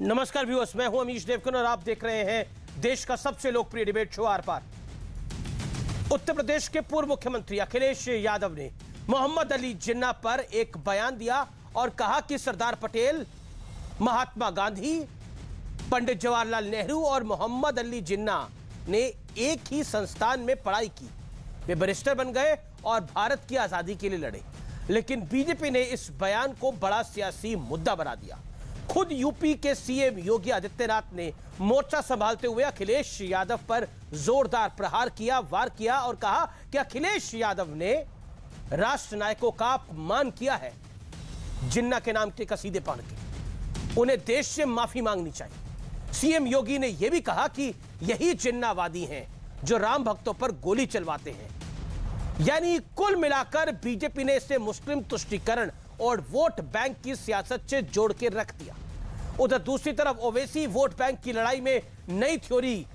नमस्कार व्यूअर्स, मैं हूं अमीश देवकन और आप देख रहे हैं देश का सबसे लोकप्रिय डिबेट शो आर पार। उत्तर प्रदेश के पूर्व मुख्यमंत्री अखिलेश यादव ने मोहम्मद अली जिन्ना पर एक बयान दिया और कहा कि सरदार पटेल, महात्मा गांधी, पंडित जवाहरलाल नेहरू और मोहम्मद अली जिन्ना ने एक ही संस्थान में पढ़ाई की। वे बैरिस्टर बन गए और भारत की आजादी के लिए लड़े। लेकिन बीजेपी ने इस बयान को बड़ा सियासी मुद्दा बना दिया। खुद यूपी के सीएम योगी आदित्यनाथ ने मोर्चा संभालते हुए अखिलेश यादव पर जोरदार प्रहार किया, वार किया और कहा कि अखिलेश यादव ने राष्ट्र नायकों का अपमान किया है। जिन्ना के नाम के कसीदे पढ़ के उन्हें देश से माफी मांगनी चाहिए। सीएम योगी ने यह भी कहा कि यही जिन्नावादी हैं जो राम भक्तों पर गोली चलवाते हैं। यानी कुल मिलाकर बीजेपी ने इसे मुस्लिम तुष्टीकरण और वोट बैंक की सियासत से जोड़ के रख दिया। उधर दूसरी तरफ ओवैसी वोट बैंक की लड़ाई में नई थ्योरी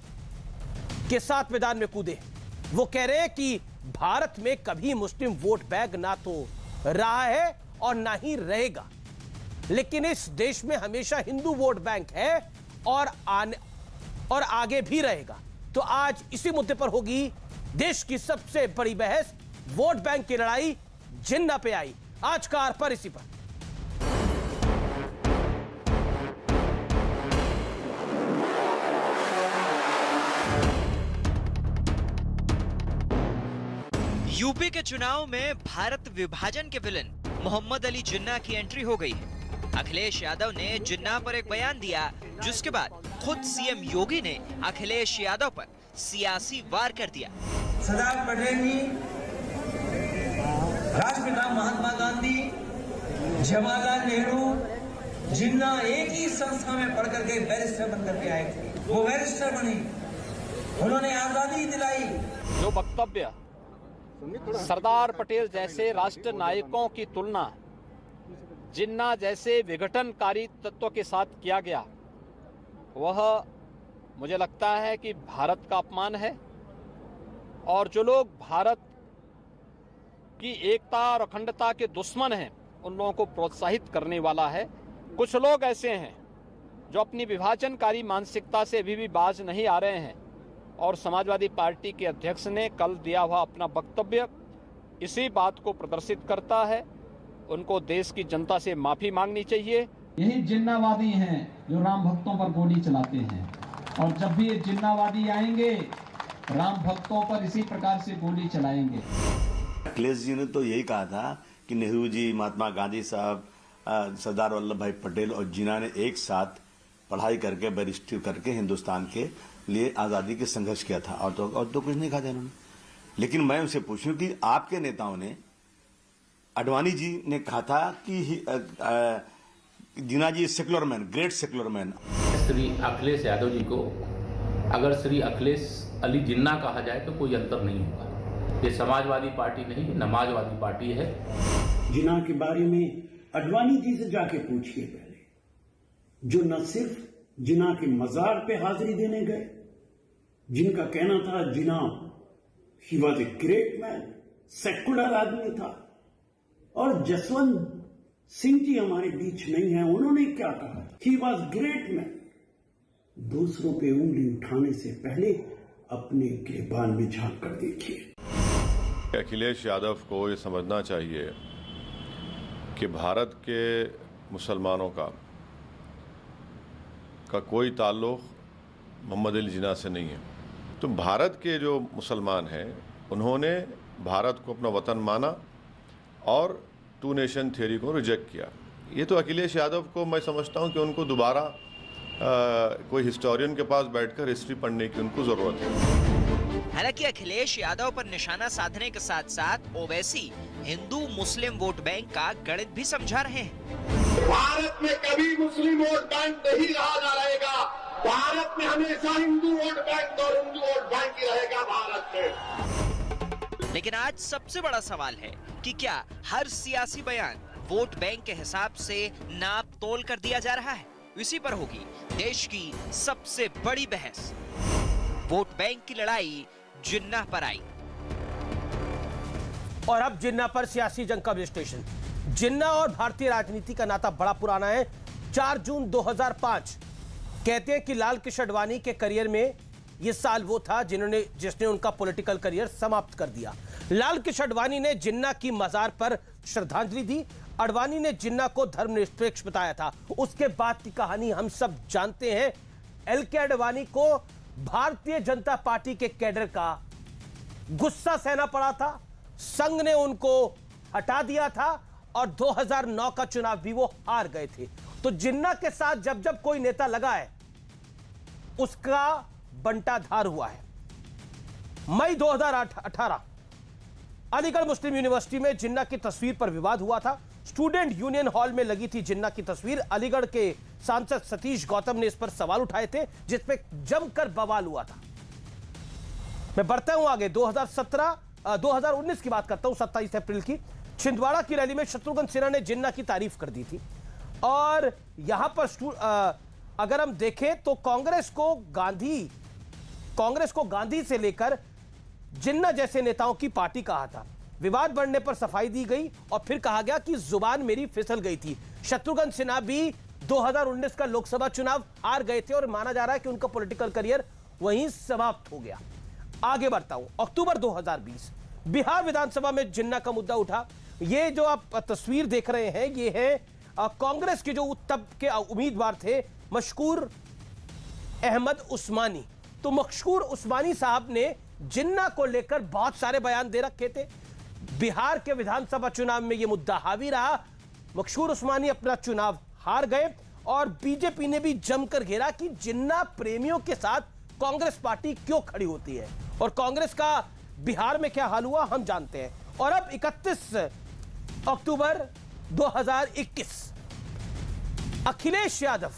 के साथ मैदान में कूदे। वो कह रहे हैं कि भारत में कभी मुस्लिम वोट बैंक ना तो रहा है और ना ही रहेगा, लेकिन इस देश में हमेशा हिंदू वोट बैंक है और आगे भी रहेगा। तो आज इसी मुद्दे पर होगी देश की सबसे बड़ी बहस। वोट बैंक की लड़ाई जिन्ना पे आई। आज का आर पर इसी पर। यूपी के चुनाव में भारत विभाजन के विलन मोहम्मद अली जिन्ना की एंट्री हो गई है। अखिलेश यादव ने जिन्ना पर एक बयान दिया, जिसके बाद खुद सीएम योगी ने अखिलेश यादव पर सियासी वार कर दिया। सरदार पटेल जी, राष्ट्रपिता महात्मा गांधी, जवाहरलाल नेहरू, जिन्ना एक ही संस्था में पढ़ करके बैरिस्टर बन करके आए थे। वो बैरिस्टर बने, उन्होंने आजादी दिलाई। जो वक्तव्य सरदार पटेल जैसे राष्ट्र नायकों की तुलना जिन्ना जैसे विघटनकारी तत्व के साथ किया गया, वह मुझे लगता है कि भारत का अपमान है। और जो लोग भारत की एकता और अखंडता के दुश्मन हैं, उन लोगों को प्रोत्साहित करने वाला है। कुछ लोग ऐसे हैं जो अपनी विभाजनकारी मानसिकता से अभी भी बाज नहीं आ रहे हैं और समाजवादी पार्टी के अध्यक्ष ने कल दिया हुआ अपना वक्तव्य इसी बात को प्रदर्शित करता है। उनको देश की जनता से माफी मांगनी चाहिए। यही जिन्नावादी हैं जो राम भक्तों पर गोली चलाते हैं, और जब भी ये जिन्नावादी आएंगे राम भक्तों पर इसी प्रकार से गोली चलाएंगे। अखिलेश जी ने तो यही कहा था कि नेहरू जी, महात्मा गांधी साहब, सरदार वल्लभ भाई पटेल और जिन्ना ने एक साथ पढ़ाई करके बैरिस्टर करके हिंदुस्तान के लिए आजादी के संघर्ष किया था, और तो कुछ नहीं कहा था इन्होंने। लेकिन मैं उनसे पूछूं कि आपके नेताओं ने, अडवाणी जी ने कहा था कि Jinnah ji secular man, great secular man. Shri Akhilesh Yadav ji को अगर श्री अखिलेश अली जिन्ना कहा जाए तो कोई अंतर नहीं होगा। ये समाजवादी पार्टी नहीं, नमाजवादी पार्टी है। जिन्ना के बारे में अडवाणी जी से जाके पूछिए पहले, जो न सिर्फ जिन्ना के मजार पे हाजिरी देने गए, जिनका कहना था Jinnah he was a great man, secular आदमी था। और जसवंत सिंह जी हमारे बीच नहीं है, उन्होंने क्या कहा? He was great man. दूसरों पे उंगली उठाने से पहले अपने गिरबान में झांक कर देखिए। अखिलेश यादव को ये समझना चाहिए कि भारत के मुसलमानों का कोई ताल्लुक मोहम्मद अली जिन्ना से नहीं है। तो भारत के जो मुसलमान हैं, उन्होंने भारत को अपना वतन माना और टू नेशन थ्योरी को रिजेक्ट किया। ये तो अखिलेश यादव को मैं समझता हूं कि उनको दोबारा कोई हिस्टोरियन के पास बैठकर हिस्ट्री पढ़ने की उनको जरूरत है। हालांकि अखिलेश यादव पर निशाना साधने के साथ साथ ओवैसी हिंदू मुस्लिम वोट बैंक का गणित भी समझा रहे हैं। भारत में कभी मुस्लिम वोट बैंक नहीं रहा, ना रहेगा। भारत में हमेशा हिंदू वोट बैंक और हिंदू वोट बैंक ही रहेगा भारत में। लेकिन आज सबसे बड़ा सवाल है कि क्या हर सियासी बयान वोट बैंक के हिसाब से नाप तोल कर दिया जा रहा है? इसी पर होगी देश की सबसे बड़ी बहस। वोट बैंक की लड़ाई जिन्ना पर आई। और अब जिन्ना पर सियासी जंग का विश्लेषण। जिन्ना और भारतीय राजनीति का नाता बड़ा पुराना है। 4 जून 2005 कहते हैं कि लाल कृष्ण आडवाणी के करियर में यह साल वो था जिसने उनका पॉलिटिकल करियर समाप्त कर दिया। लाल कृष्ण आडवाणी ने जिन्ना की मजार पर श्रद्धांजलि दी। आडवाणी ने जिन्ना को धर्मनिरपेक्ष बताया था। उसके बाद की कहानी हम सब जानते हैं। एल.के. आडवाणी को भारतीय जनता पार्टी के कैडर का गुस्सा सहना पड़ा था। संघ ने उनको हटा दिया था और 2009 का चुनाव भी वो हार गए थे। तो जिन्ना के साथ जब जब कोई नेता लगा है उसका बंटाधार हुआ है। मई 2018 अलीगढ़ मुस्लिम यूनिवर्सिटी में जिन्ना की तस्वीर पर विवाद हुआ था। स्टूडेंट यूनियन हॉल में लगी थी जिन्ना की तस्वीर। अलीगढ़ के सांसद सतीश गौतम ने इस पर सवाल उठाए थे, जिसपे जमकर बवाल हुआ था। मैं बढ़ता हूं आगे। 2019 की बात करता हूं, 27 अप्रैल की छिंदवाड़ा की रैली में शत्रुघ्न सिन्हा ने जिन्ना की तारीफ कर दी थी। और यहां पर अगर हम देखें तो कांग्रेस को गांधी से लेकर जिन्ना जैसे नेताओं की पार्टी कहा था। विवाद बढ़ने पर सफाई दी गई और फिर कहा गया कि जुबान मेरी फिसल गई थी। शत्रुघ्न सिन्हा भी 2019 का लोकसभा चुनाव हार गए थे और माना जा रहा है कि उनका पॉलिटिकल करियर वहीं समाप्त हो गया। आगे बढ़ता हूं। अक्टूबर 2020 बिहार विधानसभा में जिन्ना का मुद्दा उठा। ये जो आप तस्वीर देख रहे हैं ये है कांग्रेस के जो तब के उम्मीदवार थे मशकूर अहमद उस्मानी। तो मशकूर उस्मानी साहब ने जिन्ना को लेकर बहुत सारे बयान दे रखे थे। बिहार के विधानसभा चुनाव में यह मुद्दा हावी रहा। मशकूर उस्मानी अपना चुनाव हार गए और बीजेपी ने भी जमकर घेरा कि जिन्ना प्रेमियों के साथ कांग्रेस पार्टी क्यों खड़ी होती है और कांग्रेस का बिहार में क्या हाल हुआ हम जानते हैं। और अब 31 अक्टूबर 2021 अखिलेश यादव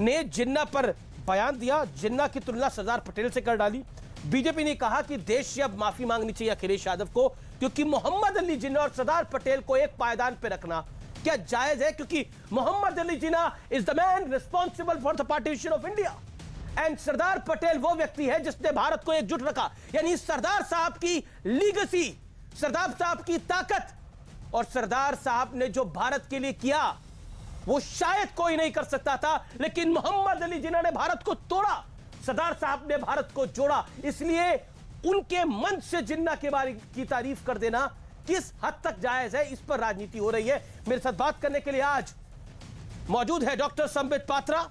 ने जिन्ना पर बयान दिया। जिन्ना की तुलना सरदार पटेल से कर डाली। बीजेपी ने कहा कि देश से अब माफी मांगनी चाहिए अखिलेश यादव को, क्योंकि मोहम्मद अली जिन्ना और सरदार पटेल को एक पायदान पर रखना क्या जायज है, क्योंकि Mohammad Ali Jinnah is the man responsible for the partition of India and Sardar Patel वो व्यक्ति है जिसने भारत को एकजुट रखा। यानी सरदार साहब की लीगेसी, सरदार साहब की ताकत और सरदार साहब ने जो भारत के लिए किया वो शायद कोई नहीं कर सकता था, लेकिन मोहम्मद अली जिन्ना ने भारत को तोड़ा, सरदार साहब ने भारत को जोड़ा। इसलिए उनके मन से जिन्ना के बारे की तारीफ कर देना किस हद तक जायज है, इस पर राजनीति हो रही है। मेरे साथ बात करने के लिए आज मौजूद है डॉक्टर संबित पात्रा,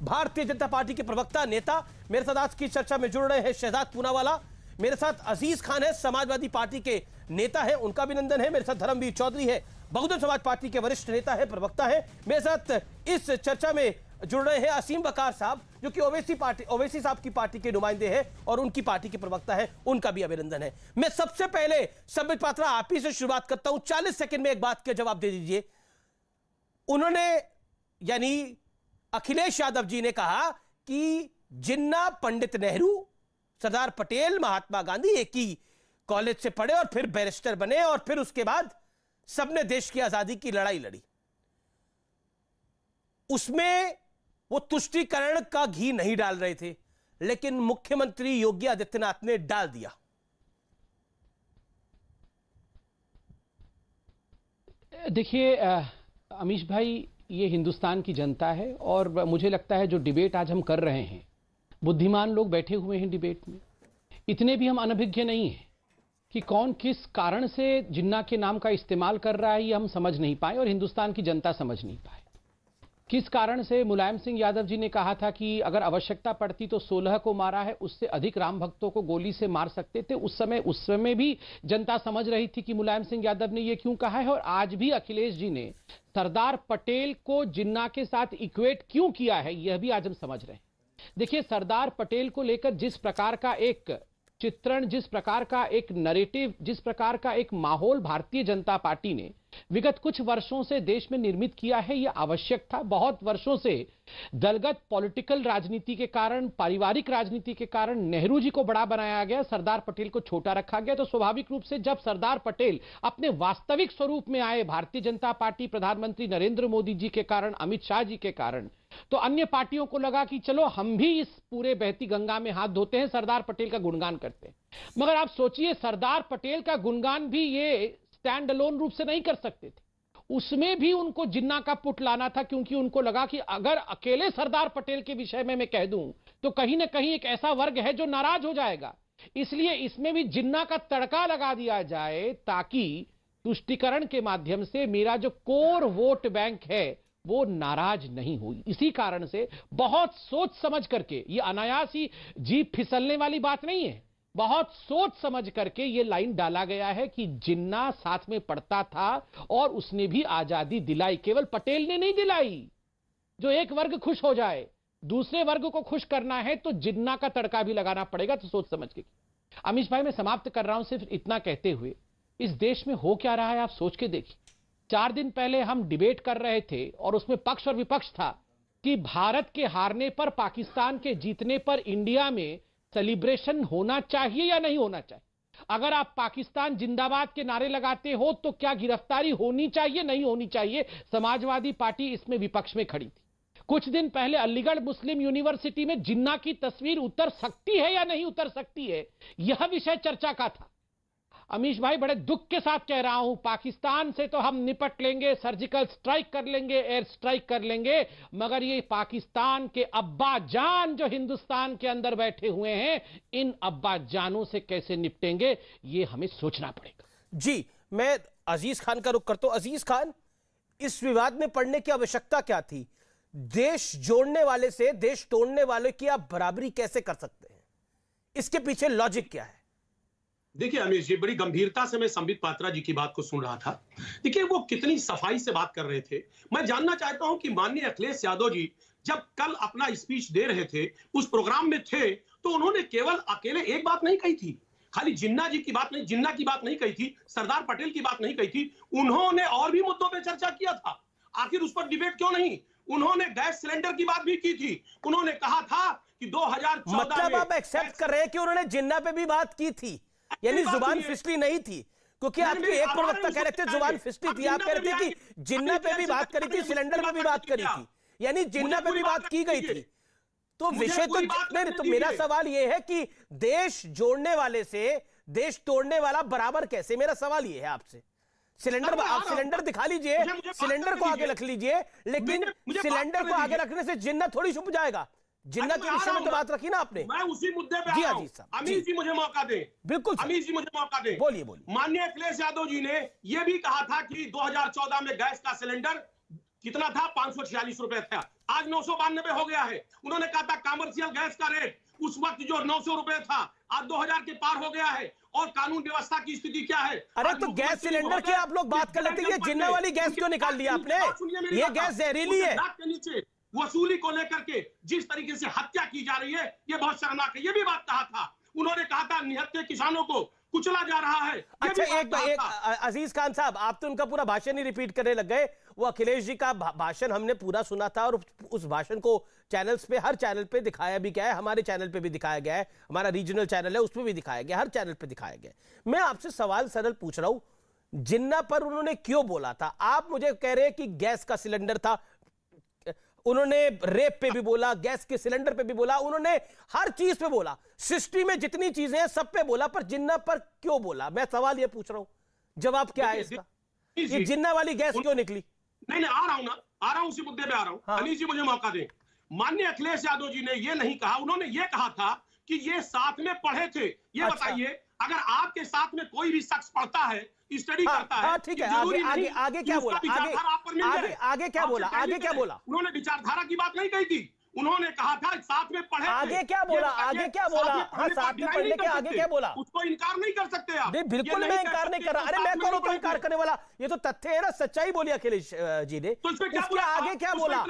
भारतीय जनता पार्टी के प्रवक्ता नेता। मेरे साथ आज की चर्चा में जुड़ रहे हैं शहजाद पूनावाला। मेरे साथ अजीज खान है, समाजवादी पार्टी के नेता है, उनका अभिनंदन है। मेरे साथ धर्मवीर चौधरी है, बहुजन समाज पार्टी के वरिष्ठ नेता है, प्रवक्ता है। मेरे साथ इस चर्चा में जुड़ रहे हैं असीम वकार साहब, जो कि ओवैसी साहब की पार्टी के नुमाइंदे हैं और उनकी पार्टी के प्रवक्ता है, उनका भी अभिनंदन है। मैं सबसे पहले संबित पात्रा आप ही से शुरुआत करता हूं। 40 सेकंड में एक बात का जवाब दे दीजिए। उन्होंने यानी अखिलेश यादव जी ने कहा कि जिन्ना पंडित नेहरू, सरदार पटेल, महात्मा गांधी एक ही कॉलेज से पढ़े और फिर बैरिस्टर बने और फिर उसके बाद सबने देश की आजादी की लड़ाई लड़ी। उसमें वो तुष्टीकरण का घी नहीं डाल रहे थे, लेकिन मुख्यमंत्री योगी आदित्यनाथ ने डाल दिया। देखिए अमीश भाई, ये हिंदुस्तान की जनता है और मुझे लगता है जो डिबेट आज हम कर रहे हैं, बुद्धिमान लोग बैठे हुए हैं डिबेट में। इतने भी हम अनभिज्ञ नहीं हैं कि कौन किस कारण से जिन्ना के नाम का इस्तेमाल कर रहा है, ये हम समझ नहीं पाए और हिंदुस्तान की जनता समझ नहीं पाए। किस कारण से मुलायम सिंह यादव जी ने कहा था कि अगर आवश्यकता पड़ती तो 16 को मारा है, उससे अधिक राम भक्तों को गोली से मार सकते थे। उस समय भी जनता समझ रही थी कि मुलायम सिंह यादव ने यह क्यों कहा है। और आज भी अखिलेश जी ने सरदार पटेल को जिन्ना के साथ इक्वेट क्यों किया है, यह भी आज हम समझ रहे हैं। देखिए, सरदार पटेल को लेकर जिस प्रकार का एक चित्रण, जिस प्रकार का एक नैरेटिव, जिस प्रकार का एक माहौल भारतीय जनता पार्टी ने विगत कुछ वर्षों से देश में निर्मित किया है, यह आवश्यक था। बहुत वर्षों से दलगत पॉलिटिकल राजनीति के कारण, पारिवारिक राजनीति के कारण नेहरू जी को बड़ा बनाया गया, सरदार पटेल को छोटा रखा गया। तो स्वाभाविक रूप से जब सरदार पटेल अपने वास्तविक स्वरूप में आए, भारतीय जनता पार्टी, प्रधानमंत्री नरेंद्र मोदी जी के कारण, अमित शाह जी के कारण, तो अन्य पार्टियों को लगा कि चलो हम भी इस पूरे बहती गंगा में हाथ धोते हैं, सरदार पटेल का गुणगान करते हैं। मगर आप सोचिए, सरदार पटेल का गुणगान भी ये स्टैंड अलोन रूप से नहीं कर सकते थे। उसमें भी उनको जिन्ना का पुट लाना था, क्योंकि उनको लगा कि अगर अकेले सरदार पटेल के विषय में मैं कह दूं तो कहीं ना कहीं एक ऐसा वर्ग है जो नाराज हो जाएगा। इसलिए इसमें भी जिन्ना का तड़का लगा दिया जाए ताकि तुष्टीकरण के माध्यम से मेरा जो कोर वोट बैंक है वो नाराज नहीं हुई। इसी कारण से बहुत सोच समझ करके, ये अनायास ही जीप फिसलने वाली बात नहीं है, बहुत सोच समझ करके ये लाइन डाला गया है कि जिन्ना साथ में पढ़ता था और उसने भी आजादी दिलाई। केवल पटेल ने नहीं दिलाई। जो एक वर्ग खुश हो जाए, दूसरे वर्ग को खुश करना है तो जिन्ना का तड़का भी लगाना पड़ेगा, तो सोच समझ के। अमीश भाई, मैं समाप्त कर रहा हूं सिर्फ इतना कहते हुए, इस देश में हो क्या रहा है आप सोच के देखिए। 4 दिन पहले हम डिबेट कर रहे थे और उसमें पक्ष और विपक्ष था कि भारत के हारने पर, पाकिस्तान के जीतने पर इंडिया में सेलिब्रेशन होना चाहिए या नहीं होना चाहिए। अगर आप पाकिस्तान जिंदाबाद के नारे लगाते हो तो क्या गिरफ्तारी होनी चाहिए, नहीं होनी चाहिए। समाजवादी पार्टी इसमें विपक्ष में खड़ी थी। कुछ दिन पहले अलीगढ़ मुस्लिम यूनिवर्सिटी में जिन्ना की तस्वीर उतर सकती है या नहीं उतर सकती है, यह विषय चर्चा का था। अमीश भाई, बड़े दुख के साथ कह रहा हूं, पाकिस्तान से तो हम निपट लेंगे, सर्जिकल स्ट्राइक कर लेंगे, एयर स्ट्राइक कर लेंगे, मगर ये पाकिस्तान के अब्बा जान जो हिंदुस्तान के अंदर बैठे हुए हैं, इन अब्बा जानों से कैसे निपटेंगे, ये हमें सोचना पड़ेगा। जी, मैं अजीज खान का रुख करता हूं। अजीज खान, इस विवाद में पड़ने की आवश्यकता क्या थी? देश जोड़ने वाले से देश तोड़ने वाले की आप बराबरी कैसे कर सकते हैं? इसके पीछे लॉजिक क्या है? देखिए अमीश जी, बड़ी गंभीरता से मैं संबित पात्रा जी की बात को सुन रहा था। देखिए, वो कितनी सफाई से बात कर रहे थे। मैं जानना चाहता हूं कि माननीय अखिलेश यादव जी जब कल अपना स्पीच दे रहे थे, उस प्रोग्राम में थे, तो उन्होंने केवल अकेले एक बात नहीं कही थी, खाली जिन्ना जी की बात नहीं, जिन्ना की बात नहीं कही थी, सरदार पटेल की बात नहीं कही थी, उन्होंने और भी मुद्दों पर चर्चा किया था। आखिर उस पर डिबेट क्यों नहीं? उन्होंने गैस सिलेंडर की बात भी की थी। उन्होंने कहा था कि 2014 मतलब आप एक्सेप्ट कर रहे हैं कि उन्होंने जिन्ना पे भी बात की थी, यानी जुबान फिसली नहीं थी? क्योंकि आपके एक प्रवक्ता कह रहे थे जुबान फिसली थी, आप कह रहे थे कि जिन्ना पे भी बात करी थी, सिलेंडर पे भी बात करी थी, यानी जिन्ना पे भी बात की गई थी। तो विषय तो नहीं, तो मेरा सवाल यह है कि देश जोड़ने वाले से देश तोड़ने वाला बराबर कैसे? मेरा सवाल यह है आपसे। सिलेंडर, आप सिलेंडर दिखा लीजिए, सिलेंडर को आगे रख लीजिए, लेकिन सिलेंडर को आगे रखने से जिन्ना थोड़ी छुप जाएगा। जिन्ना के विषय में तो बात रखी ना आपने। मैं उसी मुद्दे पे आ रहा हूं। अमीश जी मुझे मौका दें। बिल्कुल अमीश जी मुझे मौका दें। बोलिए बोलिए। माननीय अखिलेश यादव जी ने यह भी कहा था कि 2014 में गैस का सिलेंडर कितना था? 546 रुपए था, आज 992 हो गया है। उन्होंने कहा था कमर्शियल गैस का रेट उस वक्त जो 900 रुपए था, आज 2000 के पार हो गया है। और कानून व्यवस्था की स्थिति क्या है? अरे तो गैस सिलेंडर की आप लोग बात कर लेते हैं, ये जिन्ना वाली गैस क्यों निकाल लिया आपने? ये गैस जहरीली है। के नीचे वसूली को लेकर के जिस तरीके से हत्या की जा रही है, ये बहुत शर्मनाक है। ये भी बात कहा था। उन्होंने कहा था निहत्थे किसानों को कुचला जा रहा है। अच्छा, एक अजीज खान साहब, आप तो उनका पूरा भाषण ही रिपीट करने लग गए। वो अखिलेश जी का भाषण हमने पूरा सुना था और उस भाषण को चैनल्स पे, हर चैनल पे दिखाया भी गया है, हमारे चैनल पे भी दिखाया गया है, हमारा रीजनल चैनल है उसमें भी दिखाया गया, हर चैनल पे दिखाया गया। मैं आपसे सवाल सरल पूछ रहा हूं, जिन्ना पर उन्होंने क्यों बोला था? आप मुझे कह रहे हैं कि गैस का सिलेंडर था, उन्होंने रेप पे भी बोला, गैस के सिलेंडर पे भी बोला, उन्होंने हर चीज पे बोला, सृष्टि में जितनी चीजें हैं सब पे बोला, पर जिन्ना पर क्यों बोला? मैं सवाल ये पूछ रहा हूं, जवाब क्या है इसका? ये जिन्ना वाली गैस क्यों निकली? नहीं, आ रहा हूं ना, आ रहा हूं, उसी मुद्दे पे आ रहा हूं। हाँ। अमीश जी मुझे मौका दें। माननीय अखिलेश यादव जी ने ये नहीं कहा, उन्होंने ये कहा था कि ये साथ में पढ़े थे। ये बताइए, अगर आपके साथ में कोई भी शख्स पढ़ता है, स्टडी करता है, ठीक है, आगे क्या बोला? आगे क्या बोला? आगे क्या बोला? उन्होंने विचारधारा की बात नहीं कही थी, उन्होंने कहा था साथ में पढ़े। आगे क्या बोला? आगे क्या बोला? हाँ, साथ में पढ़ने के आगे क्या बोला? उसको इनकार नहीं कर सकते आप। नहीं, बिल्कुल मैं इनकार नहीं कर रहा। अरे मैं कौन होता हूं इनकार करने वाला? ये तो तथ्य है ना, सच्चाई बोली अखिलेश जी ने। उसके आगे क्या बोला?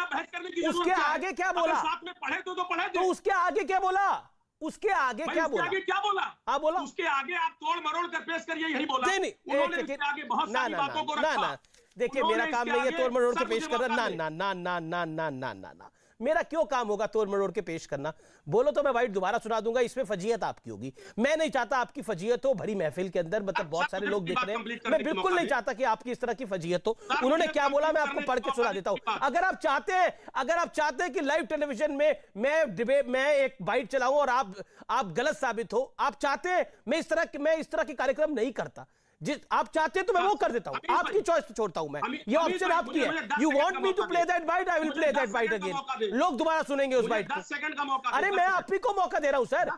उसके आगे क्या बोला? साथ में पढ़े तो पढ़े, तो उसके आगे क्या बोला? उसके आगे क्या बोला? आगे क्या बोला? हाँ बोला। उसके आगे आप तोड़ मरोड़ कर पेश करिए, यही बोला। नहीं, उन्होंने उसके आगे बहुत सारी बातों को रखा। देखिए, मेरा काम नहीं है तोड़ मरोड़ के पेश करना। ना, मेरा क्यों काम होगा तोड़ मरोड़ के पेश करना? बोलो तो मैं वाइट दोबारा सुना दूंगा, इसमें फजीयत आपकी होगी। मैं नहीं चाहता आपकी फजीयत हो भरी महफिल के अंदर, मतलब बहुत सारे लोग देख रहे हैं। मैं बिल्कुल नहीं चाहता कि आपकी इस तरह की फजीयत हो। उन्होंने क्या बोला मैं आपको पढ़ के सुना देता हूं। अगर आप चाहते हैं कि लाइव टेलीविजन में मैं एक बाइट चलाऊं और आप गलत साबित हो, आप चाहते हैं, मैं इस तरह के कार्यक्रम नहीं करता। जिस आप चाहते हैं तो मैं वो कर देता हूं, आपकी चॉइस पे छोड़ता हूं मैं, ये ऑप्शन आपकी है। You want me to play that bite, I will play that bite again. लोग दोबारा सुनेंगे उस बाइट को। 10 सेकंड का मौका। अरे मैं आप ही को मौका दे रहा हूं सर।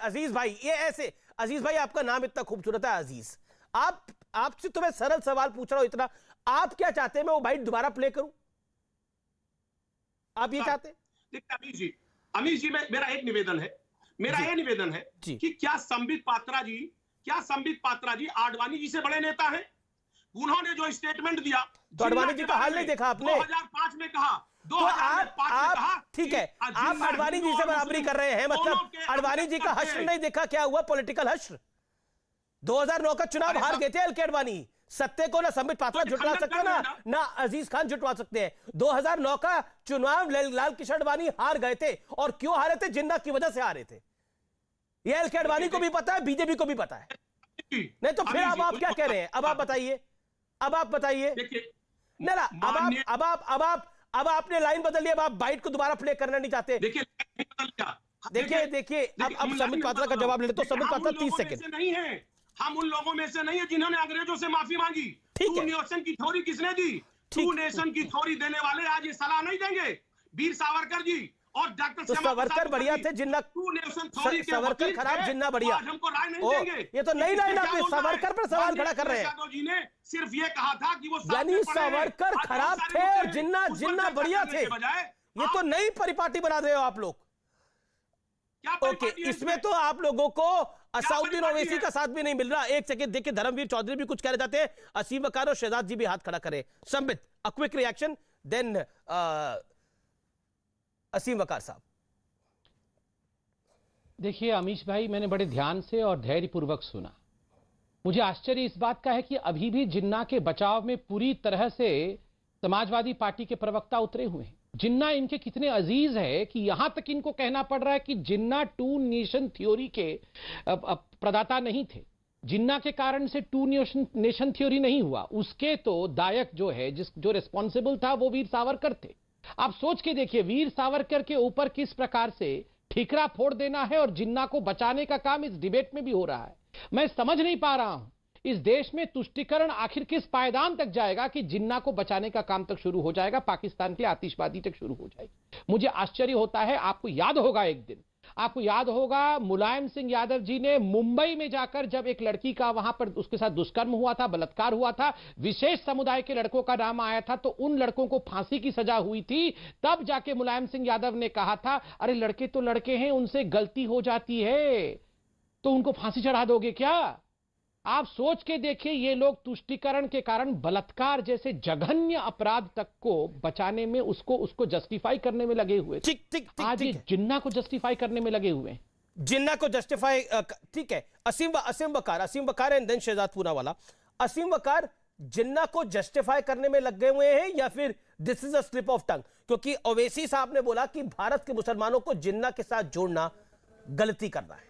अजीज भाई ये ऐसे, अजीज भाई आपका नाम इतना खूबसूरत है अजीज, आपसे तो मैं सरल सवाल पूछ रहा हूं इतना, आप क्या चाहते हैं मैं वो बाइट दोबारा प्ले करूं? आप ये चाहते हैं? देखिए अमीश जी मेरा एक निवेदन है, मेरा यह निवेदन है कि क्या संबित पात्रा जी आडवाणी जी से बड़े नेता हैं? उन्होंने जो स्टेटमेंट दिया, तो आडवाणी जी का हाल नहीं देखा आपने? 2005 में कहा, तो आप ठीक है, आप आडवाणी जी से बराबरी कर रहे हैं, मतलब आडवाणी जी का हश्र नहीं देखा? क्या हुआ पॉलिटिकल हश्र? 2009 का चुनाव हार गए थे एल के आडवाणी। सत्य को ना संबित पात्रा जुटवा सकते हैं ना अजीज खान जुटवा सकते हैं। 2009 का चुनाव लाल कृष्ण आडवाणी हार गए थे, और क्यों हारे थे? जिन्ना की वजह से हारे थे। ये एल के आडवाणी को भी पता है, बीजेपी को भी पता है। नहीं तो फिर अब आप क्या कह रहे हैं? अब आप बताइए, ना अब आपने लाइन बदल ली, अब आप बाइट को दोबारा प्ले करना नहीं चाहते। देखिए अब संबित पात्रा का जवाब ले तो संबित पात्रा 30 सेकंड। नहीं है, हम उन लोगों में से नहीं है जिन्होंने अंग्रेजों से माफी मांगी। टू नेशन की थ्योरी किसने दी? टू नेशन की थ्योरी देने वाले आज ये सलाह नहीं देंगे। वीर सावरकर जी और डॉक्टर तो सावरकर बढ़िया थे, जिन्ना सावरकर खराब, जिन्ना बढ़िया। हमको राय नहीं देंगे। ये तो नई लाइन आप सावरकर पर सवाल खड़ा कर रहे हैं। यादव जी ने सिर्फ ये कहा था कि वो यानी सावरकर खराब थे और जिन्ना बढ़िया थे। ये तो नई परिपाटी बना रहे हो आप लोग। ओके, इसमें तो आप लोगों को असाउद्दीन ओवैसी का साथ भी नहीं मिल रहा। एक सेकंड देखिए, धर्मवीर चौधरी भी कुछ कहना चाहते हैं, असीम वकार और शहजाद जी भी हाथ खड़ा करें। Sambit a quick reaction, then Asim Waqar sahab. देखिए अमीश भाई, मैंने बड़े ध्यान से और धैर्यपूर्वक सुना। मुझे आश्चर्य इस बात का है कि अभी भी जिन्ना के बचाव में पूरी तरह से समाजवादी पार्टी के प्रवक्ता उतरे हुए हैं। जिन्ना इनके कितने अजीज है कि यहां तक इनको कहना पड़ रहा है कि जिन्ना टू नेशन थ्योरी के प्रदाता नहीं थे। जिन्ना के कारण से टू नेशन थ्योरी नहीं हुआ, उसके तो दायक जो है, जो रिस्पॉन्सिबल था, वो वीर सावरकर थे। आप सोच के देखिए, वीर सावरकर के ऊपर किस प्रकार से ठीकरा फोड़ देना है, और जिन्ना को बचाने का काम इस डिबेट में भी हो रहा है। मैं समझ नहीं पा रहा हूं इस देश में तुष्टीकरण आखिर किस पायदान तक जाएगा कि जिन्ना को बचाने का काम तक शुरू हो जाएगा, पाकिस्तान के आतिशबाजी तक शुरू हो जाएगी। मुझे आश्चर्य होता है। आपको याद होगा, एक दिन आपको याद होगा, मुलायम सिंह यादव जी ने मुंबई में जाकर जब एक लड़की का वहां पर उसके साथ दुष्कर्म हुआ था, बलात्कार हुआ था, विशेष समुदाय के लड़कों का नाम आया था, तो उन लड़कों को फांसी की सजा हुई थी। तब जाके मुलायम सिंह यादव ने कहा था, अरे लड़के तो लड़के हैं, उनसे गलती हो जाती है, तो उनको फांसी चढ़ा दोगे क्या? आप सोच के देखिए, ये लोग तुष्टीकरण के कारण बलात्कार जैसे जघन्य अपराध तक को बचाने में, उसको जस्टिफाई करने में लगे हुए। आज ये जिन्ना को जस्टिफाई करने में लगे हुए हैं। जिन्ना को जस्टिफाई, ठीक है। असीम वकार एंड देन शहजाद पूनावाला। असीम वकार, जिन्ना को जस्टिफाई करने में लगे हुए हैं या फिर this is a slip of tongue? क्योंकि ओवैसी साहब ने बोला कि भारत के मुसलमानों को जिन्ना के साथ जोड़ना गलती करना है।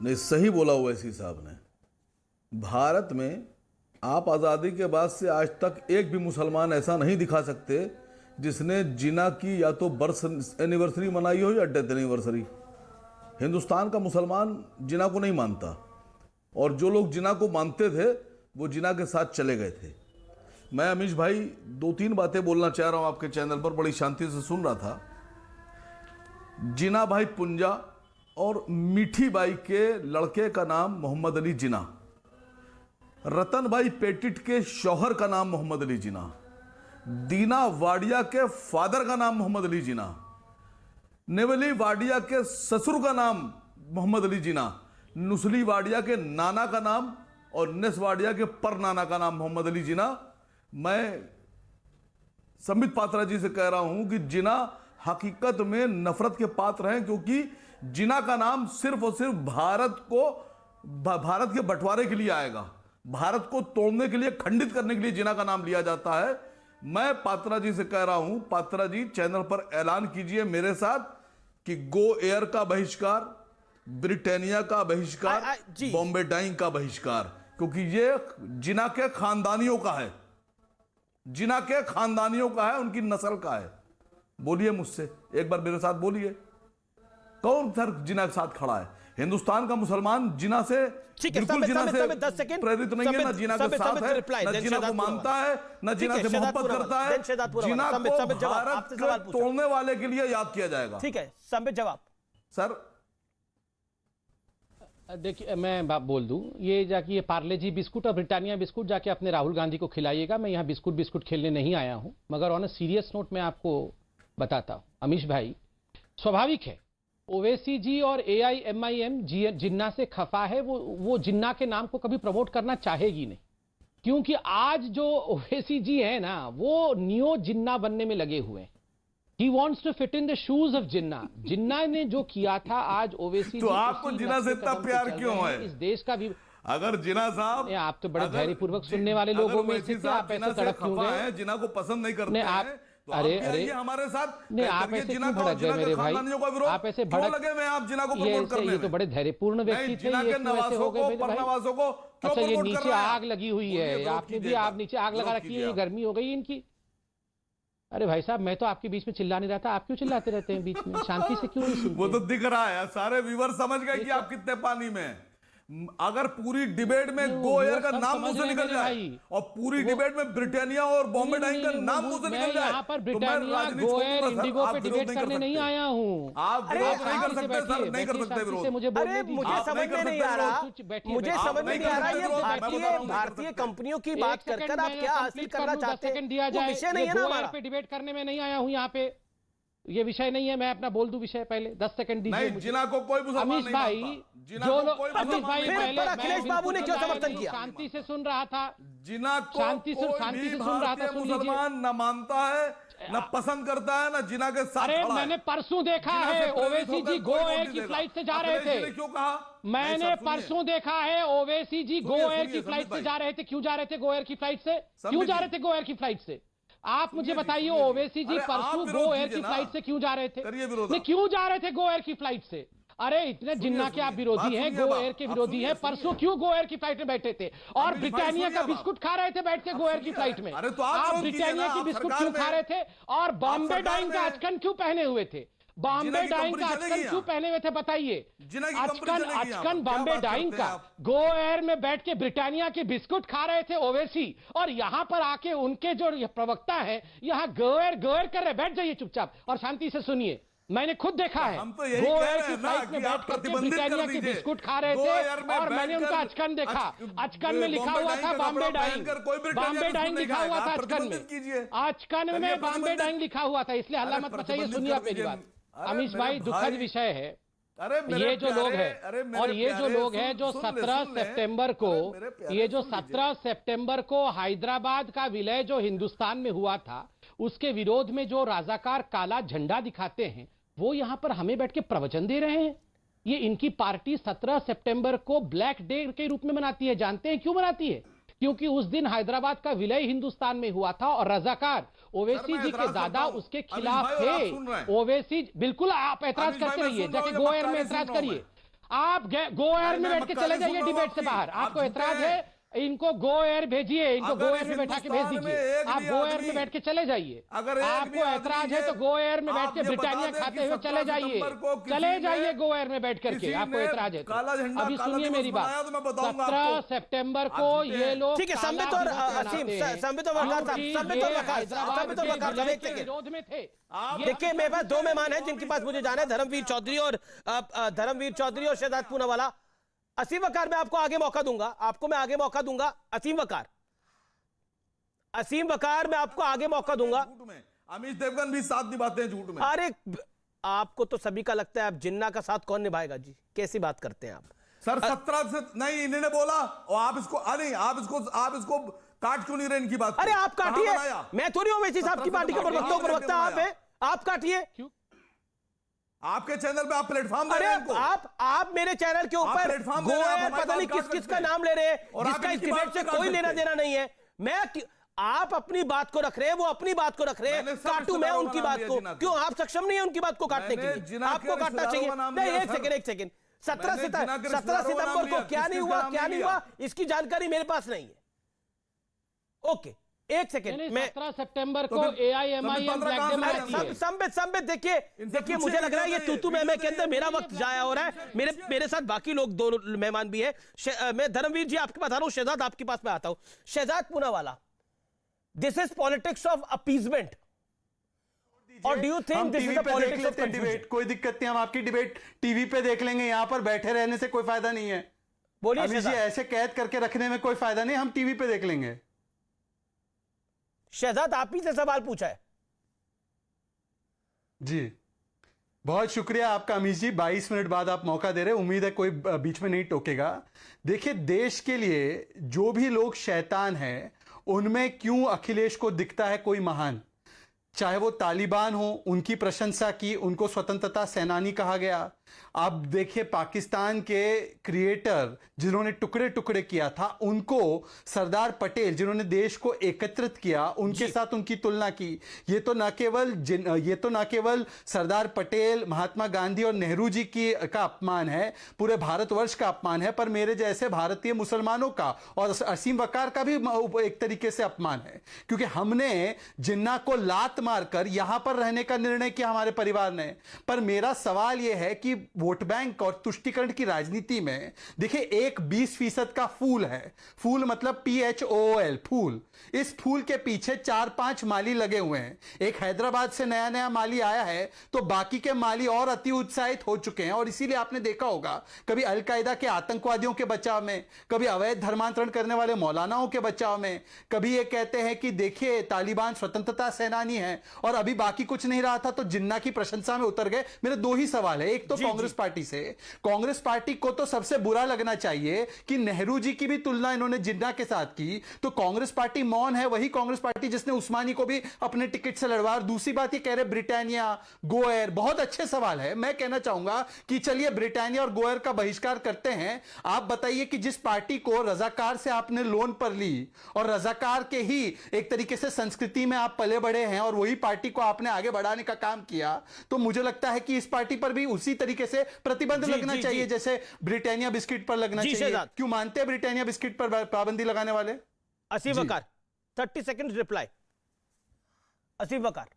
नहीं, सही बोला ओवैसी साहब ने। भारत में आप आज़ादी के बाद से आज तक एक भी मुसलमान ऐसा नहीं दिखा सकते जिसने जिना की या तो बर्थ एनिवर्सरी मनाई हो या डेथ एनिवर्सरी। हिंदुस्तान का मुसलमान जिना को नहीं मानता, और जो लोग जिना को मानते थे वो जिना के साथ चले गए थे। मैं अमीश भाई 2-3 बातें बोलना चाह रहा हूँ आपके चैनल पर, बड़ी शांति से सुन रहा था। जिना भाई पुंजा और मीठी बाई के लड़के का नाम मोहम्मद अली जिना, रतन भाई पेटिट के शौहर का नाम मोहम्मद अली जिना, दीना वाडिया के फादर का नाम मोहम्मद अली जिना, नेवली वाडिया के ससुर का नाम मोहम्मद अली जिना, नुसली वाडिया के नाना का नाम और नेस वाडिया के पर नाना का नाम मोहम्मद अली जिना। मैं संबित पात्रा जी से कह रहा हूं कि जिना हकीकत में नफरत के पात्र हैं, क्योंकि जिना का नाम सिर्फ और सिर्फ भारत के बंटवारे के लिए आएगा, भारत को तोड़ने के लिए, खंडित करने के लिए जिना का नाम लिया जाता है। मैं पात्रा जी से कह रहा हूं, पात्रा जी चैनल पर ऐलान कीजिए मेरे साथ कि गो एयर का बहिष्कार, ब्रिटानिया का बहिष्कार, बॉम्बे डाइंग का बहिष्कार, क्योंकि ये जिना के खानदानियों का है, जिना के खानदानियों का है, उनकी नस्ल का है। बोलिए मुझसे, एक बार मेरे साथ बोलिए, कौन सर जिना के साथ खड़ा है? हिंदुस्तान का मुसलमान जिना से ठीक है, बिल्कुल जिना से 10 सेकंड प्रेरित नहीं है, ना जिना के साथ है, न जिना को मानता है, न जिना से मोहब्बत करता है। जिना को भारत को तोड़ने वाले के लिए याद किया जाएगा। ठीक है, संबित जवाब। सर देखिए, मैं बोल दूं, ये जाके ये पार्ले जी बिस्कुट और ब्रिटानिया बिस्कुट जाके अपने राहुल गांधी को खिलाइएगा। मैं यहाँ बिस्कुट खेलने नहीं आया हूं। मगर ऑन अ सीरियस नोट मैं आपको बताता हूं, अमीश भाई, स्वाभाविक है ओवैसी जी और AIMIM जिन्ना से खफा है। वो जिन्ना के नाम को कभी प्रमोट करना चाहेगी नहीं, क्योंकि आज जो ओवैसी जी है ना, वो नियो जिन्ना बनने में लगे हुए हैं। He wants to fit in the shoes of जिन्ना। जिन्ना ने जो किया था, आज ओवैसी तो आपको जिन्ना से इतना प्यार क्यों है? इस देश का भी अगर जिन्ना साहब, आप तो बड़े धैर्यपूर्वक सुनने वाले लोगों में से थे, आप ऐसे तड़प क्यों गए? जिन्ना को पसंद नहीं करते हैं, तो अरे ये हमारे साथ नहीं, आप ऐसे क्यों भड़क गए मेरे भाई? आप ऐसे भड़क लगे में आप जिना को प्रमोट करने में? ये तो बड़े धैर्यपूर्ण व्यक्ति थे, ये क्यों ऐसे हो गए मेरे भाई? अच्छा, ये नीचे आग लगी हुई है, आपने भी आग नीचे आग लगा रखी है, ये गर्मी हो गई इनकी। अरे भाई साहब, मैं तो आपके बीच में चिल्ला नहीं रहा था, आप क्यों चिल्लाते रहते हैं बीच में? शांति से क्यों नहीं सुनते? वो तो दिख रहा है, सारे व्यूअर समझ गए कि आप कितने पानी में हैं। अगर पूरी डिबेट में गो एयर का नाम मुंह से निकल जाए और पूरी डिबेट में ब्रिटानिया और बॉम्बे डाइंग का नाम मुंह से निकल जाए, यहाँ पर ब्रिटानिया, गो एयर, इंडिगो पे डिबेट करने नहीं आया हूँ। आप विरोध नहीं कर सकते सर, नहीं कर सकते विरोध। अरे मुझे समझ में नहीं आ रहा, मुझे समझ में नहीं आ रहा, ये भारतीय कंपनियों की बात कर आप क्या हासिल करना चाहते हैं? वो विषय नहीं है ना हमारा। पे डिबेट करने में नहीं आया हूँ, यहाँ पे ये विषय नहीं है। मैं अपना बोल दूं विषय, पहले 10 सेकंड दीजिए मुझे। जिना को कोई मुसलमान नहीं भाई, जो लोग अमीश भाई पहले अखिलेश बाबू ने क्यों समर्थन किया? शांति से सुन रहा था, जिना को शांति से सुन रहा था। मुसलमान न मानता है, न पसंद करता है, न जिना के साथ। अरे मैंने परसों देखा है ओवैसी जी गो एयर की फ्लाइट से जा रहे थे। क्यों कहा? मैंने परसों देखा है ओवैसी जी गो एयर की फ्लाइट से जा रहे थे। क्यों जा रहे थे गो एयर की फ्लाइट से? क्यों जा रहे थे गो एयर की फ्लाइट से? आप मुझे बताइए, ओवैसी जी परसों गो एयर की फ्लाइट से क्यों जा रहे थे? नहीं, क्यों जा रहे थे गो एयर की फ्लाइट से? अरे इतने जिन्ना के आप विरोधी हैं, गो एयर के विरोधी हैं, परसों क्यों गो एयर की फ्लाइट में बैठे थे और ब्रिटानिया का बिस्कुट खा रहे थे बैठ के गो एयर की फ्लाइट में? आप ब्रिटानिया की बिस्कुट क्यों खा रहे थे और बॉम्बे डाइंग का अचकन क्यों पहने हुए थे? बॉम्बे डाइंग का अचकन क्यों पहने हुए थे बताइए? अचकन बॉम्बे डाइंग का गो एयर में बैठ के ब्रिटानिया के बिस्कुट खा रहे थे ओवैसी, और यहां पर आके उनके जो प्रवक्ता है यहाँ गो एयर कर रहे। बैठ जाइए चुपचाप और शांति से सुनिए। मैंने खुद देखा है, गो एयर की फ्लाइट में बैठ करके ब्रिटानिया के बिस्कुट खा रहे थे और मैंने उनका अचकन देखा। अचकन में लिखा हुआ था बॉम्बे डाइंग, बॉम्बे डाइंग लिखा हुआ था अचकन में, अचकन में बॉम्बे डाइंग लिखा हुआ था। इसलिए हल्ला मत मचाइए, सुनिए आप मेरी बात। अमीश भाई, दुखद विषय है ये जो लोग हैं, और ये जो लोग हैं जो 17 सितंबर को, ये जो 17 सितंबर को हैदराबाद का विलय जो हिंदुस्तान में हुआ था, उसके विरोध में जो राजाकार काला झंडा दिखाते हैं, वो यहां पर हमें बैठ के प्रवचन दे रहे हैं। ये इनकी पार्टी 17 सितंबर को ब्लैक डे के रूप में मनाती है। जानते हैं क्यों मनाती है? क्योंकि उस दिन हैदराबाद का विलय हिंदुस्तान में हुआ था और रजाकार ओवैसी जी के दादा उसके खिलाफ थे। ओवैसी, बिल्कुल आप ऐतराज करते रहिए, जाके गो एयर में ऐतराज करिए। आप गो एयर में बैठ के चले जाइए डिबेट से बाहर। आपको ऐतराज है, इनको गो एयर भेजिए, इनको गो एयर में बैठा के भेज दीजिए। आप गो एयर में बैठ के चले जाइए। आपको ऐतराज है तो गो एयर में बैठ के ब्रिटानिया खाते हुए चले जाइए, चले जाइए गो एयर में बैठ करके। आपको ऐतराज है तो अभी सुनिए मेरी बात। 17 सितंबर को ये लोग, ठीक है, संबित और संबित और विरोध में थे। देखिए, मेरे पास दो मेहमान हैं जिनके पास मुझे जाना है, धर्मवीर चौधरी और शहजाद पूनावाला। असीम वकार, मैं आपको आगे मौका दूंगा, आपको मैं आगे मौका दूंगा। असीम वकार, मैं आपको आगे मौका दूंगा। अमीश देवगन भी साथ निभाते हैं झूठ में। अरे आपको तो सभी का लगता है आप जिन्ना का साथ कौन निभाएगा जी? कैसी बात करते हैं आप सर? 17 से नहीं, इन्होंने बोला और आप इसको आप इसको काट क्यों नहीं रहे इनकी बात? अरे आप काटिए, मैं थोड़ी ओवैसी साहब की पार्टी का प्रवक्ता आप है, आप काटिए। क्यों? आपके चैनल पे आप प्लेटफॉर्म दे रहे हैं इनको। आप मेरे चैनल के ऊपर गो एयर पता नहीं किस किस का नाम ले रहे हैं, जिसका इस डिबेट से कोई लेना देना नहीं है। आप अपनी बात को रख रहे हैं, वो अपनी बात को रख रहे हैं, काटू मैं उनकी बात को? क्यों आप सक्षम नहीं है उनकी बात को काटने के लिए? आपको काटना चाहिए। नहीं, एक सेकंड 17 सितंबर को क्या नहीं हुआ, इसकी जानकारी मेरे पास नहीं है। ओके, एक सेकेंड, मैं 17 सितंबर को AIMIM ब्लैक डे मनाती है। संबित देखिए मुझे लग रहा है ये तू मैं के अंदर मेरा वक्त जाया हो रहा है। मेरे साथ बाकी लोग दो मेहमान भी है। मैं धर्मवीर जी आपके पास आ रहा हूं, शहजाद आपके पास में आता हूं। Shehzad Poonawalla, this is politics of appeasement और do you think this is the politics of debate? कोई दिक्कत नहीं, हम आपकी डिबेट टीवी पे देख लेंगे, यहां पर बैठे रहने से कोई फायदा नहीं है। बोलिए अभी जी, ऐसे कैद करके रखने में कोई फायदा नहीं, हम टीवी पे देख लेंगे। शहजाद आप ही से सवाल पूछा है जी। बहुत शुक्रिया आपका अमीश जी, 22 मिनट बाद आप मौका दे रहे, उम्मीद है कोई बीच में नहीं टोकेगा। देखिए, देश के लिए जो भी लोग शैतान हैं, उनमें क्यों अखिलेश को दिखता है कोई महान? चाहे वो तालिबान हो, उनकी प्रशंसा की, उनको स्वतंत्रता सेनानी कहा गया। आप देखिए, पाकिस्तान के क्रिएटर जिन्होंने टुकड़े टुकड़े किया था, उनको सरदार पटेल जिन्होंने देश को एकत्रित किया, उनके साथ उनकी तुलना की। ये तो ना केवल सरदार पटेल, महात्मा गांधी और नेहरू जी का अपमान है, पूरे भारतवर्ष का अपमान है, पर मेरे जैसे भारतीय मुसलमानों का और असीम वकार का भी एक तरीके से अपमान है, क्योंकि हमने जिन्ना को लात मारकर यहां पर रहने का निर्णय किया हमारे परिवार ने। पर मेरा सवाल यह है कि वोट बैंक और तुष्टीकरण की राजनीति में देखिए, एक 20% का फूल है, फूल मतलब PHOOL, फूल। इस फूल के पीछे 4-5 माली लगे हुए हैं। एक हैदराबाद से नया माली आया है, तो बाकी के माली और अति उत्साहित हो चुके हैं। और इसीलिए आपने देखा होगा, कभी अलकायदा के आतंकवादियों के बचाव में, कभी अवैध धर्मांतरण करने वाले मौलानाओं के बचाव में, कभी ये कहते हैं कि देखिए तालिबान स्वतंत्रता सेनानी है, और अभी बाकी कुछ नहीं रहा था तो जिन्ना की प्रशंसा में उतर गए। मेरे दो ही सवाल है, एक तो कांग्रेस पार्टी से, कांग्रेस पार्टी को तो सबसे बुरा लगना चाहिए कि नेहरू जी की भी तुलना इन्होंने जिन्ना के साथ की, तो कांग्रेस पार्टी मौन है। वही कांग्रेस पार्टी जिसने उस्मानी को भी अपने टिकट से लड़वा। और दूसरी बात ये कह रहे ब्रिटानिया, गोएर, बहुत अच्छे सवाल है। मैं कहना चाहूंगा कि चलिए ब्रिटानिया और गोएर का बहिष्कार करते हैं। आप बताइए कि जिस पार्टी को रजाकार से आपने लोन पर ली और रजाकार के ही एक तरीके से संस्कृति में आप पले बढ़े हैं, और वही पार्टी को आपने आगे बढ़ाने का काम किया, तो मुझे लगता है कि इस पार्टी पर भी उसी तरीके से प्रतिबंध लगना चाहिए जैसे ब्रिटानिया बिस्किट पर लगना चाहिए। क्यों मानते हैं ब्रिटानिया बिस्किट पर पाबंदी लगाने वाले? असीम वकार, 30 सेकंड रिप्लाई। असीम वकार,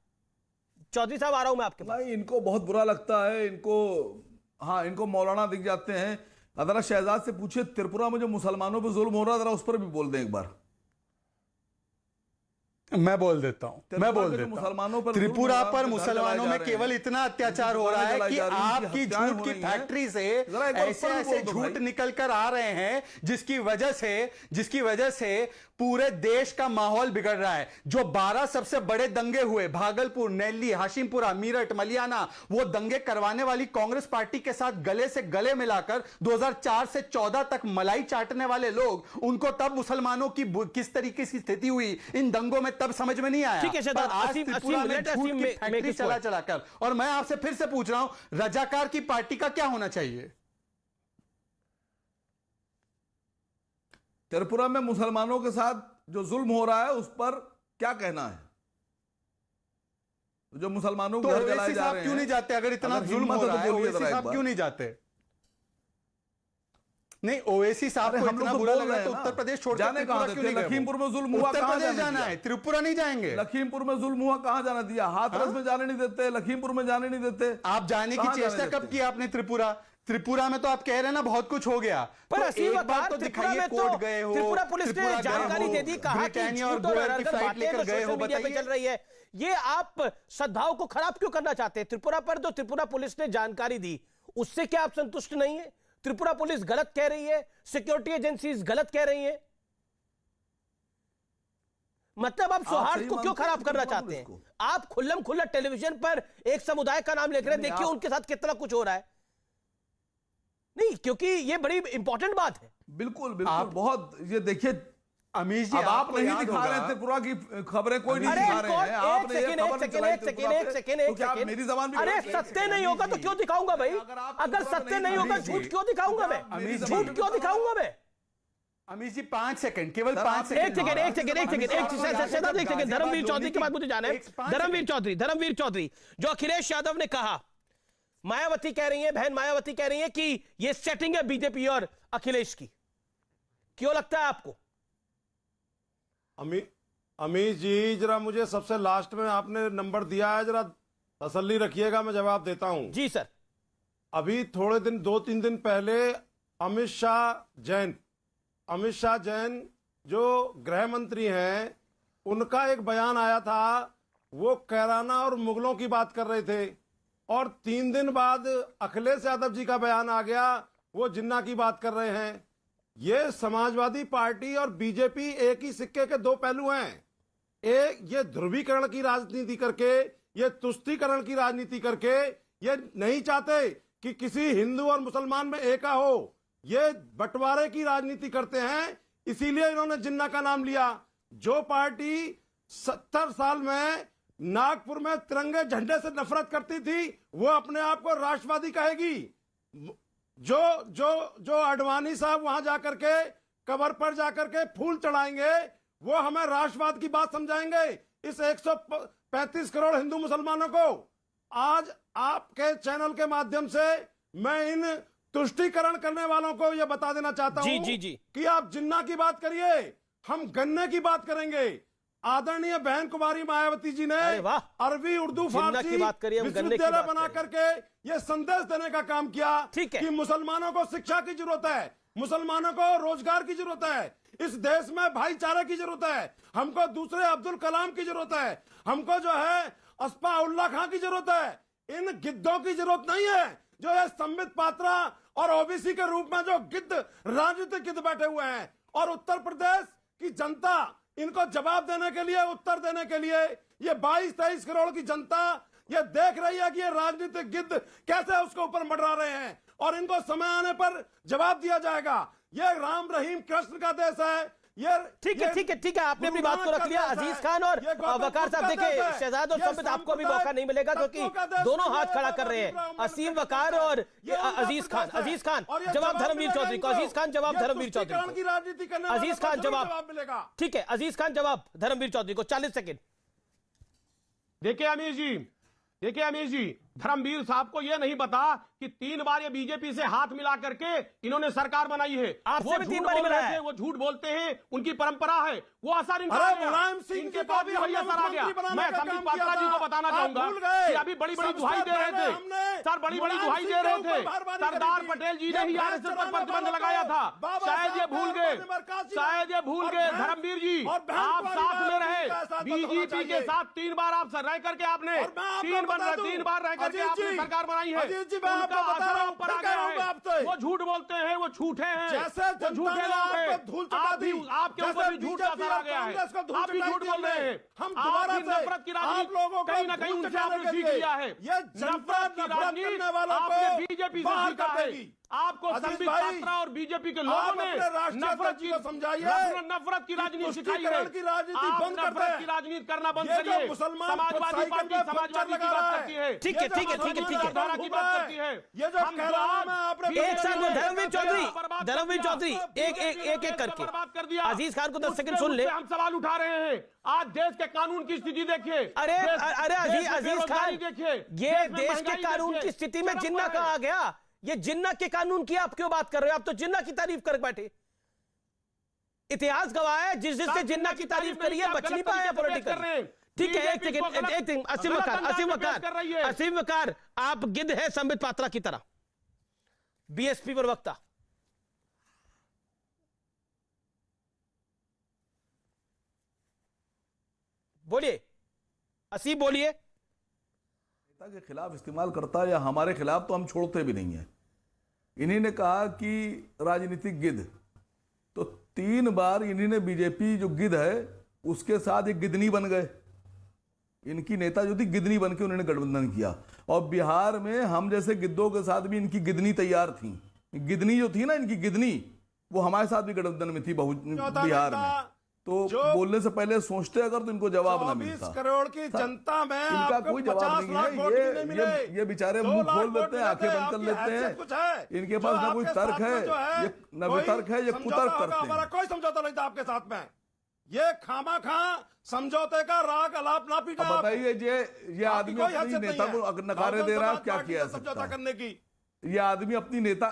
चौधरी साहब आ रहा हूं मैं आपके पास। नहीं, इनको बहुत बुरा लगता है, इनको मौलाना दिख जाते हैं। अदरा शहजाद से पूछे, त्रिपुरा में जो मुसलमानों पर जुल्म हो रहा है, जरा उस पर भी बोल दें एक बार। मैं बोल देता हूं, मुसलमानों पर त्रिपुरा पर मुसलमानों में केवल इतना अत्याचार हो रहा है कि आपकी झूठ की फैक्ट्री से ऐसे झूठ निकल कर आ रहे हैं, जिसकी वजह से पूरे देश का माहौल बिगड़ रहा है। जो 12 सबसे बड़े दंगे हुए, भागलपुर, नैली, हाशिमपुरा, मीरठ, मलियाना, वो दंगे करवाने वाली कांग्रेस पार्टी के साथ गले से गले मिलाकर 2004 से 14 तक मलाई चाटने वाले लोग, उनको तब मुसलमानों की किस तरीके की स्थिति हुई इन दंगों में तब समझ में नहीं आया। ठीक है, पर आज त्रिपुरा में झूठ की फैक्ट्री चलाकर। और मैं आपसे फिर से पूछ रहा हूं, रजाकार की पार्टी का क्या होना चाहिए? त्रिपुरा में मुसलमानों के साथ जो जुल्म हो रहा है उस पर क्या कहना है? जो मुसलमानों को घर जलाए जा रहे हैं, क्यों नहीं जाते? अगर इतना जुल्म हो रहा है, ओवैसी साहब क्यों नहीं जाते? नहीं, ओवैसी साहब को इतना बुरा लग रहा है तो उत्तर प्रदेश छोड़ जाने कहां देते? लखीमपुर में जुल्म हुआ, उत्तर प्रदेश जाना है, त्रिपुरा नहीं जाएंगे। लखीमपुर में जुल्म हुआ, कहां जाना दिया? हाथरस में जाने नहीं देते, लखीमपुर में जाने नहीं देते। आप जाने की चेष्टा कब की आपने? त्रिपुरा में तो आप कह रहे हैं ना बहुत कुछ हो गया, पर तो एक बार तो दिखाइए, कोर्ट गए हो, त्रिपुरा पुलिस ने जानकारी दे दी, कहा कि और गोवा की फ्लाइट लेकर गए हो, बताइए चल रही है। ये आप सद्भाव को खराब क्यों करना चाहते हैं? त्रिपुरा पर तो त्रिपुरा पुलिस ने जानकारी दी, उससे क्या आप संतुष्ट नहीं है? त्रिपुरा पुलिस गलत कह रही है, सिक्योरिटी एजेंसीज गलत कह रही है, मतलब आप सौहार्द को क्यों खराब करना चाहते हैं? आप खुल्लम खुल्ला टेलीविजन पर एक समुदाय का नाम लेकर रहे, देखिए उनके साथ कितना कुछ हो रहा है। नहीं, क्योंकि ये बड़ी इंपॉर्टेंट बात है। बिल्कुल बहुत। ये देखिए अमीश जी, आप नहीं दिखा रहे त्रिपुरा की खबरें, कोई नहीं दिखा रहे हैं। आपने ये खबर चलाई त्रिपुरा पे, तो क्या मेरी जबान भी? अरे सत्य नहीं होगा तो क्यों दिखाऊंगा भाई? अगर सत्य नहीं होगा झूठ क्यों दिखाऊंगा मैं? झूठ क्यों दिखाऊंगा मैं? अमीश जी 5 सेकंड, केवल 5 सेकंड। एक सेकंड। धर्मवीर चौधरी के बाद मुझे जाना है। धर्मवीर चौधरी, जो अखिलेश यादव ने कहा, मायावती कह रही है, बहन मायावती कह रही है कि ये सेटिंग है बीजेपी और अखिलेश की, क्यों लगता है आपको? अमीश जी, जरा मुझे सबसे लास्ट में आपने नंबर दिया है, जरा तसल्ली रखिएगा, मैं जवाब देता हूं। जी सर। अभी थोड़े दिन 2-3 दिन पहले अमित शाह जैन जो गृह मंत्री हैं, उनका एक बयान आया था। वो कैराना और मुगलों की बात कर रहे थे, और 3 दिन बाद अखिलेश यादव जी का बयान आ गया, वो जिन्ना की बात कर रहे हैं। ये समाजवादी पार्टी और बीजेपी एक ही सिक्के के दो पहलू हैं। एक, ये ध्रुवीकरण की राजनीति करके, ये तुष्टीकरण की राजनीति करके, ये नहीं चाहते कि किसी हिंदू और मुसलमान में एका हो, ये बंटवारे की राजनीति करते हैं। इसीलिए इन्होंने जिन्ना का नाम लिया। जो पार्टी 70 साल में नागपुर में तिरंगे झंडे से नफरत करती थी, वो अपने आप को राष्ट्रवादी कहेगी। जो अडवाणी साहब वहां जाकर के कबर पर जाकर के फूल चढ़ाएंगे, वो हमें राष्ट्रवाद की बात समझाएंगे। इस 135 करोड़ हिंदू मुसलमानों को आज आपके चैनल के माध्यम से मैं इन तुष्टीकरण करने वालों को यह बता देना चाहता हूं कि आप जिन्ना की बात करिए, हम गन्ने की बात करेंगे। आदरणीय बहन कुमारी मायावती जी ने अरबी, उर्दू, फारसी विश्वविद्यालय बना करके ये संदेश देने का काम किया कि मुसलमानों को शिक्षा की जरूरत है, मुसलमानों को रोजगार की जरूरत है, इस देश में भाईचारे की जरूरत है, हमको दूसरे अब्दुल कलाम की जरूरत है, हमको जो है अस्फा उल्ला खां की जरूरत है। इन गिद्धों की जरूरत नहीं है जो है संबित पात्रा और ओबीसी के रूप में जो गिद्ध, राजनीतिक गिद्ध बैठे हुए हैं। और उत्तर प्रदेश की जनता इनको जवाब देने के लिए, उत्तर देने के लिए, ये 22-23 करोड़ की जनता ये देख रही है कि ये राजनीतिक गिद्ध कैसे उसके ऊपर मंडरा रहे हैं, और इनको समय आने पर जवाब दिया जाएगा। ये राम रहीम कृष्ण का देश है। ये ठीक है, आपने अपनी बात को रख लिया। अजीज खान और वकार साहब, देखिए शहजाद और संबित, आपको भी मौका नहीं मिलेगा क्योंकि दोनों हाथ खड़ा कर रहे हैं, असीम वकार और अजीज खान। जवाब धर्मवीर चौधरी को। अजीज खान जवाब धर्मवीर चौधरी को। अजीज खान जवाब मिलेगा। ठीक है, अजीज खान जवाब धर्मवीर चौधरी को। 40 सेकेंड। देखिए अमीश जी, धर्मवीर साहब को यह नहीं पता कि 3 बार ये बीजेपी से हाथ मिला करके इन्होंने सरकार बनाई है। आपसे भी 3 बार मिला है। वो झूठ बोलते हैं, उनकी परंपरा है, वो असर इनके पास भी वही असर आ गया। मैं संबित पात्रा जी को बताना चाहूंगा कि अभी बड़ी दुहाई दे रहे थे सर, बड़ी दुहाई दे रहे थे। सरदार पटेल जी ने ही आरएसएस पर प्रतिबंध लगाया था, शायद ये भूल गए धर्मवीर जी। आप साथ में रहे बीजेपी के साथ, 3 बार आप रह करके आपने 3 बार रह करके आपने सरकार बनाई है। उनका असर ऊपर आ गया है। वो झूठ बोलते हैं, वो झूठे हैं, वो झूठे लोग हैं। आपके ऊपर भी झूठ का असर आ गया है, आप भी झूठ बोल रहे हैं। आप नफरत की राजनीति कहीं ना कहीं उनसे आपने सीख लिया है। नफरत की राजनीति आपने बीजेपी से सीखा है। आपको संबित पात्रा और बीजेपी के लोगों ने नफरत की राजनीति सिखाई है। आप नफरत की राजनीति करना बंद करिए। समाजवादी पार्टी समाजवादी की बात करती है, ठीक है, की बात करती है। ये जो एक साथ में धर्मवीर चौधरी एक करके बर्बाद कर दिया। अजीज खान को 10 सेकंड सुन ले। हम सवाल उठा रहे हैं, आज देश के कानून की स्थिति देखिए। अरे अजीज खान, देखिए, ये देश के कानून की स्थिति में जिन्ना कहाँ आ गया? ये जिन्ना के कानून की आप क्यों बात कर रहे हो? आप तो जिन्ना की तारीफ कर बैठे। इतिहास गवाह है, जिससे जिन्ना की तारीफ करी है बच नहीं पाया पॉलिटिकल। ठीक है, एक सेकंड, असीम वकार, आप गिद्ध है संबित पात्रा की तरह, बीएसपी प्रवक्ता। बोलिए असीम, बोलिए। के खिलाफ इस्तेमाल करता है या हमारे खिलाफ, तो हम छोड़ते भी नहीं है। इन्हीं ने कहा कि राजनीतिक गिद्ध, तो 3 बार इन्हीं ने बीजेपी जो गिद्ध है उसके साथ एक गिदनी बन गए। इनकी नेता जो थी गिदनी बन के उन्होंने गठबंधन किया, और बिहार में हम जैसे गिद्धों के साथ भी इनकी गिदनी तैयार थी। गिदनी जो थी ना इनकी गिदनी, वो हमारे साथ भी गठबंधन में थी बिहार में। तो बोलने से पहले सोचते अगर तो इनको जवाब ना मिलता। 24 करोड़ की जनता में इनका कोई जवाब नहीं है। ये बेचारे मुंह खोल देते हैं, आंखें बंद कर लेते हैं। इनके पास ना कोई तर्क है, न वितर्क है, ये कुतर्क करते हैं। हमारा कोई समझौता नहीं था आपके साथ में। ये खामा समझौते का राग अलाप ना पीटा। बताइए, ये आदमी अपनी नेता को नकारे दे रहा है, क्या किया समझौता करने की? ये आदमी अपनी नेता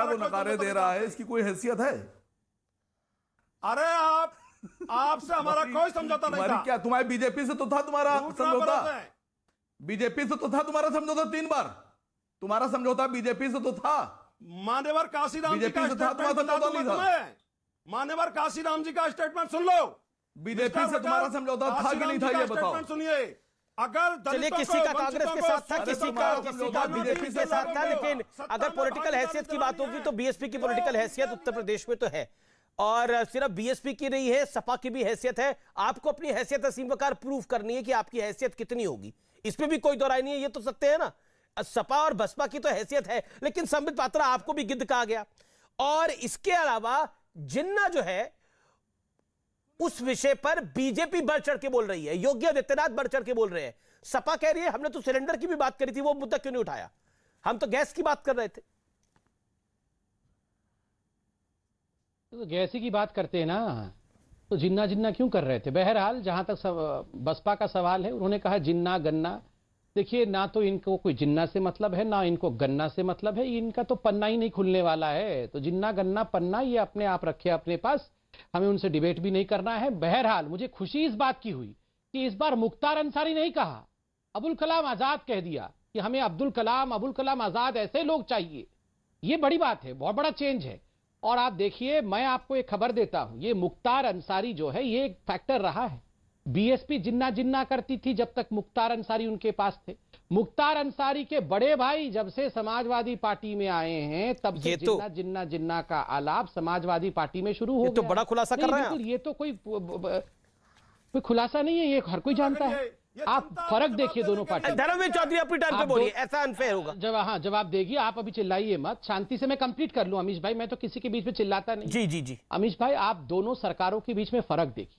को नकारे दे रहा है, इसकी कोई हैसियत है? अरे आप आपसे हमारा कोई समझौता नहीं था। क्या तुम्हारे बीजेपी से तो था तुम्हारा दूसरा समझौता? बरस है। बीजेपी से तो था तुम्हारा समझौता 3 बार। तुम्हारा समझौता बीजेपी से तो था। मान्यवर काशीराम जी का बीजेपी से था, स्टेटमेंट तुम्हारा बता समझौता दूं नहीं था। मैं। मान्यवर काशीराम जी का स्टेटमेंट सुन लो। बीजेपी से तुम्हारा समझौता था कि नहीं था, ये बताओ। स्टेटमेंट सुनिए। अगर चलिए, किसी का कांग्रेस के साथ था, किसी का बीजेपी के साथ था, लेकिन अगर पॉलिटिकल हैसियत की बात होगी तो बीएसपी की पॉलिटिकल हैसियत उत्तर प्रदेश में तो है, और सिर्फ बीएसपी की नहीं है, सपा की भी हैसियत है। आपको अपनी हैसियत असीम वकार प्रूव करनी है कि आपकी हैसियत कितनी होगी, इसमें भी कोई दो राय नहीं है, ये तो सत्य है ना। सपा और बसपा की तो हैसियत है, लेकिन संबित पात्रा आपको भी गिद्ध कहा गया। और इसके अलावा जिन्ना जो है उस विषय पर बीजेपी बढ़ चढ़ के बोल रही है, योगी आदित्यनाथ बढ़ चढ़ के बोल रहे हैं। सपा कह रही है हमने तो सिलेंडर की भी बात करी थी, वो मुद्दा क्यों नहीं उठाया, हम तो गैस की बात कर रहे थे। तो गैस की बात करते हैं ना, तो जिन्ना जिन्ना क्यों कर रहे थे? बहरहाल जहां तक बसपा का सवाल है, उन्होंने कहा जिन्ना गन्ना। देखिए, ना तो इनको कोई जिन्ना से मतलब है, ना इनको गन्ना से मतलब है, इनका तो पन्ना ही नहीं खुलने वाला है। तो जिन्ना गन्ना पन्ना ये अपने आप रखे अपने पास, हमें उनसे डिबेट भी नहीं करना है। बहरहाल मुझे खुशी इस बात की हुई कि इस बार मुख्तार अंसारी नहीं कहा, अबुल कलाम आजाद कह दिया कि हमें अब्दुल कलाम आजाद ऐसे लोग चाहिए। ये बड़ी बात है, बहुत बड़ा चेंज है। और आप देखिए, मैं आपको एक खबर देता हूं, ये मुख्तार अंसारी जो है ये एक फैक्टर रहा है। बीएसपी जिन्ना जिन्ना करती थी जब तक मुख्तार अंसारी उनके पास थे। मुख्तार अंसारी के बड़े भाई जब से समाजवादी पार्टी में आए हैं, तब से जिन्ना जिन्ना जिन्ना का आलाप समाजवादी पार्टी में शुरू हो गया। तो बड़ा खुलासा कर रहे हैं। ये तो कोई खुलासा नहीं है, ये हर कोई जानता है। आप फर्क देखिए दोनों पार्टी। धर्मवीर चौधरी अपनी टर्न पे बोलिए, ऐसा अनफेयर होगा। जवाब देगी आप, अभी चिल्लाइए मत, शांति से मैं कंप्लीट कर लूं। अमीश भाई, मैं तो किसी के बीच में चिल्लाता नहीं। जी जी जी। अमीश भाई, आप दोनों सरकारों के बीच में फर्क देखिए।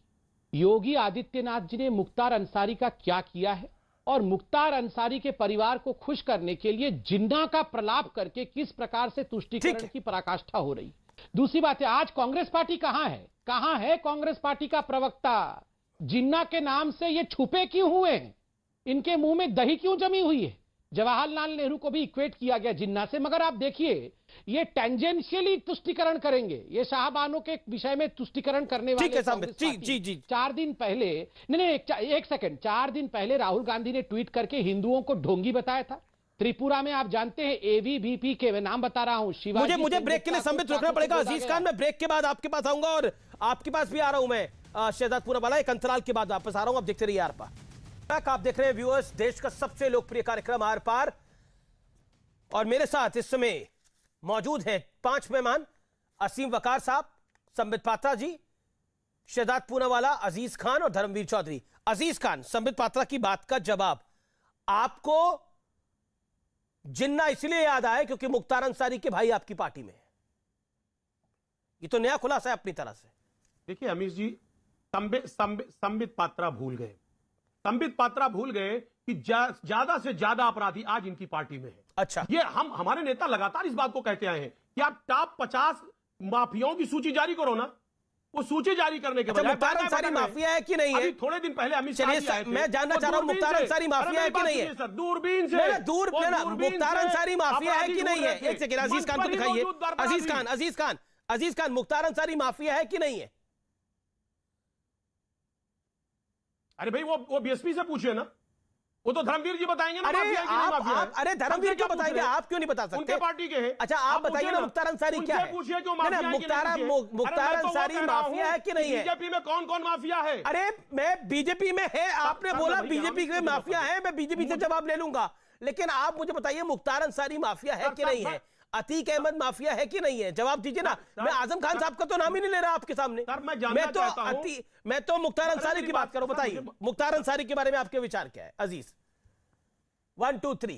योगी आदित्यनाथ जी ने मुख्तार अंसारी का क्या किया है, और मुख्तार अंसारी के परिवार को खुश करने के लिए जिन्ना का प्रलाप करके किस प्रकार से तुष्टीकरण की पराकाष्ठा हो रही। दूसरी बात है, आज कांग्रेस पार्टी कहां है? कहां है कांग्रेस पार्टी का प्रवक्ता? जिन्ना के नाम से ये छुपे क्यों हुए हैं? इनके मुंह में दही क्यों जमी हुई है? जवाहरलाल नेहरू को भी इक्वेट किया गया जिन्ना से, मगर आप देखिए ये टेंजेंशियली तुष्टीकरण करेंगे। ये शाहबानों के विषय में तुष्टीकरण करने वाले जी 4 दिन पहले, नहीं एक सेकंड, 4 दिन पहले राहुल गांधी ने ट्वीट करके हिंदुओं को ढोंगी बताया था। त्रिपुरा में आप जानते हैं एवीवीपी के, मैं नाम बता रहा हूं, शिवाजी। मुझे ब्रेक के लिए संबित रुकना पड़ेगा। अजीज खान, मैं ब्रेक के बाद आपके पास आऊंगा, और आपके पास भी आ रहा हूं मैं शहजाद पूनावाला। एक अंतराल के बाद वापस आ रहा हूं, आप देखते रहिए आर पार। आप देख रहे हैं व्यूअर्स, देश का सबसे लोकप्रिय कार्यक्रम आर पार, और मेरे साथ इस समय मौजूद हैं 5 मेहमान। असीम वकार साहब, संबित पात्रा जी, शहजाद पूनावाला, अजीज खान और धर्मवीर चौधरी। अजीज खान, संबित पात्रा की बात का जवाब, आपको जिन्ना इसलिए याद आया क्योंकि मुख्तार अंसारी के भाई आपकी पार्टी में है? ये तो नया खुलासा है अपनी तरह से। देखिए अमीश जी, संबित पात्रा भूल गए, संबित पात्रा भूल गए कि ज्यादा से ज्यादा अपराधी आज इनकी पार्टी में है। अच्छा, ये हमारे नेता लगातार इस बात को कहते आए हैं कि आप टॉप 50 माफियाओं की सूची जारी करो ना। वो सूची जारी करने के बजाय मुख्तार अंसारी माफिया है कि नहीं है? अभी थोड़े दिन पहले अमित शाह जी आए थे। मैं जानना चाह रहा हूं मुख्तार अंसारी माफिया है कि नहीं है? दूरबीन से मुख्तार अंसारी माफिया है कि नहीं है? एक सेकंड, अजीज खान को दिखाइए। अजीज खान, मुख्तार अंसारी माफिया है कि नहीं है? अरे भाई वो बीएसपी से पूछिए ना, वो तो धर्मवीर जी बताएंगे ना। अरे धर्मवीर क्या बताएंगे, आप क्यों नहीं बता सकते? उनके पार्टी के हैं। अच्छा, आप बताइए ना मुख्तार अंसारी क्या है? पूछिए क्यों मुख्तार अंसारी माफिया है कि नहीं है? बीजेपी में कौन कौन माफिया है? अरे मैं बीजेपी में है, आपने बोला बीजेपी में माफिया है, मैं बीजेपी से जवाब ले लूंगा, लेकिन आप मुझे बताइए मुख्तार अंसारी माफिया है कि नहीं है? अतीक अहमद माफिया है कि नहीं है? जवाब दीजिए ना। मैं आजम खान साहब का तो नाम ही नहीं ले रहा आपके सामने। मैं तो मुख्तार अंसारी की बात करूं। बताइए मुख्तार अंसारी के बारे में आपके विचार क्या है? अजीज 1 2 3।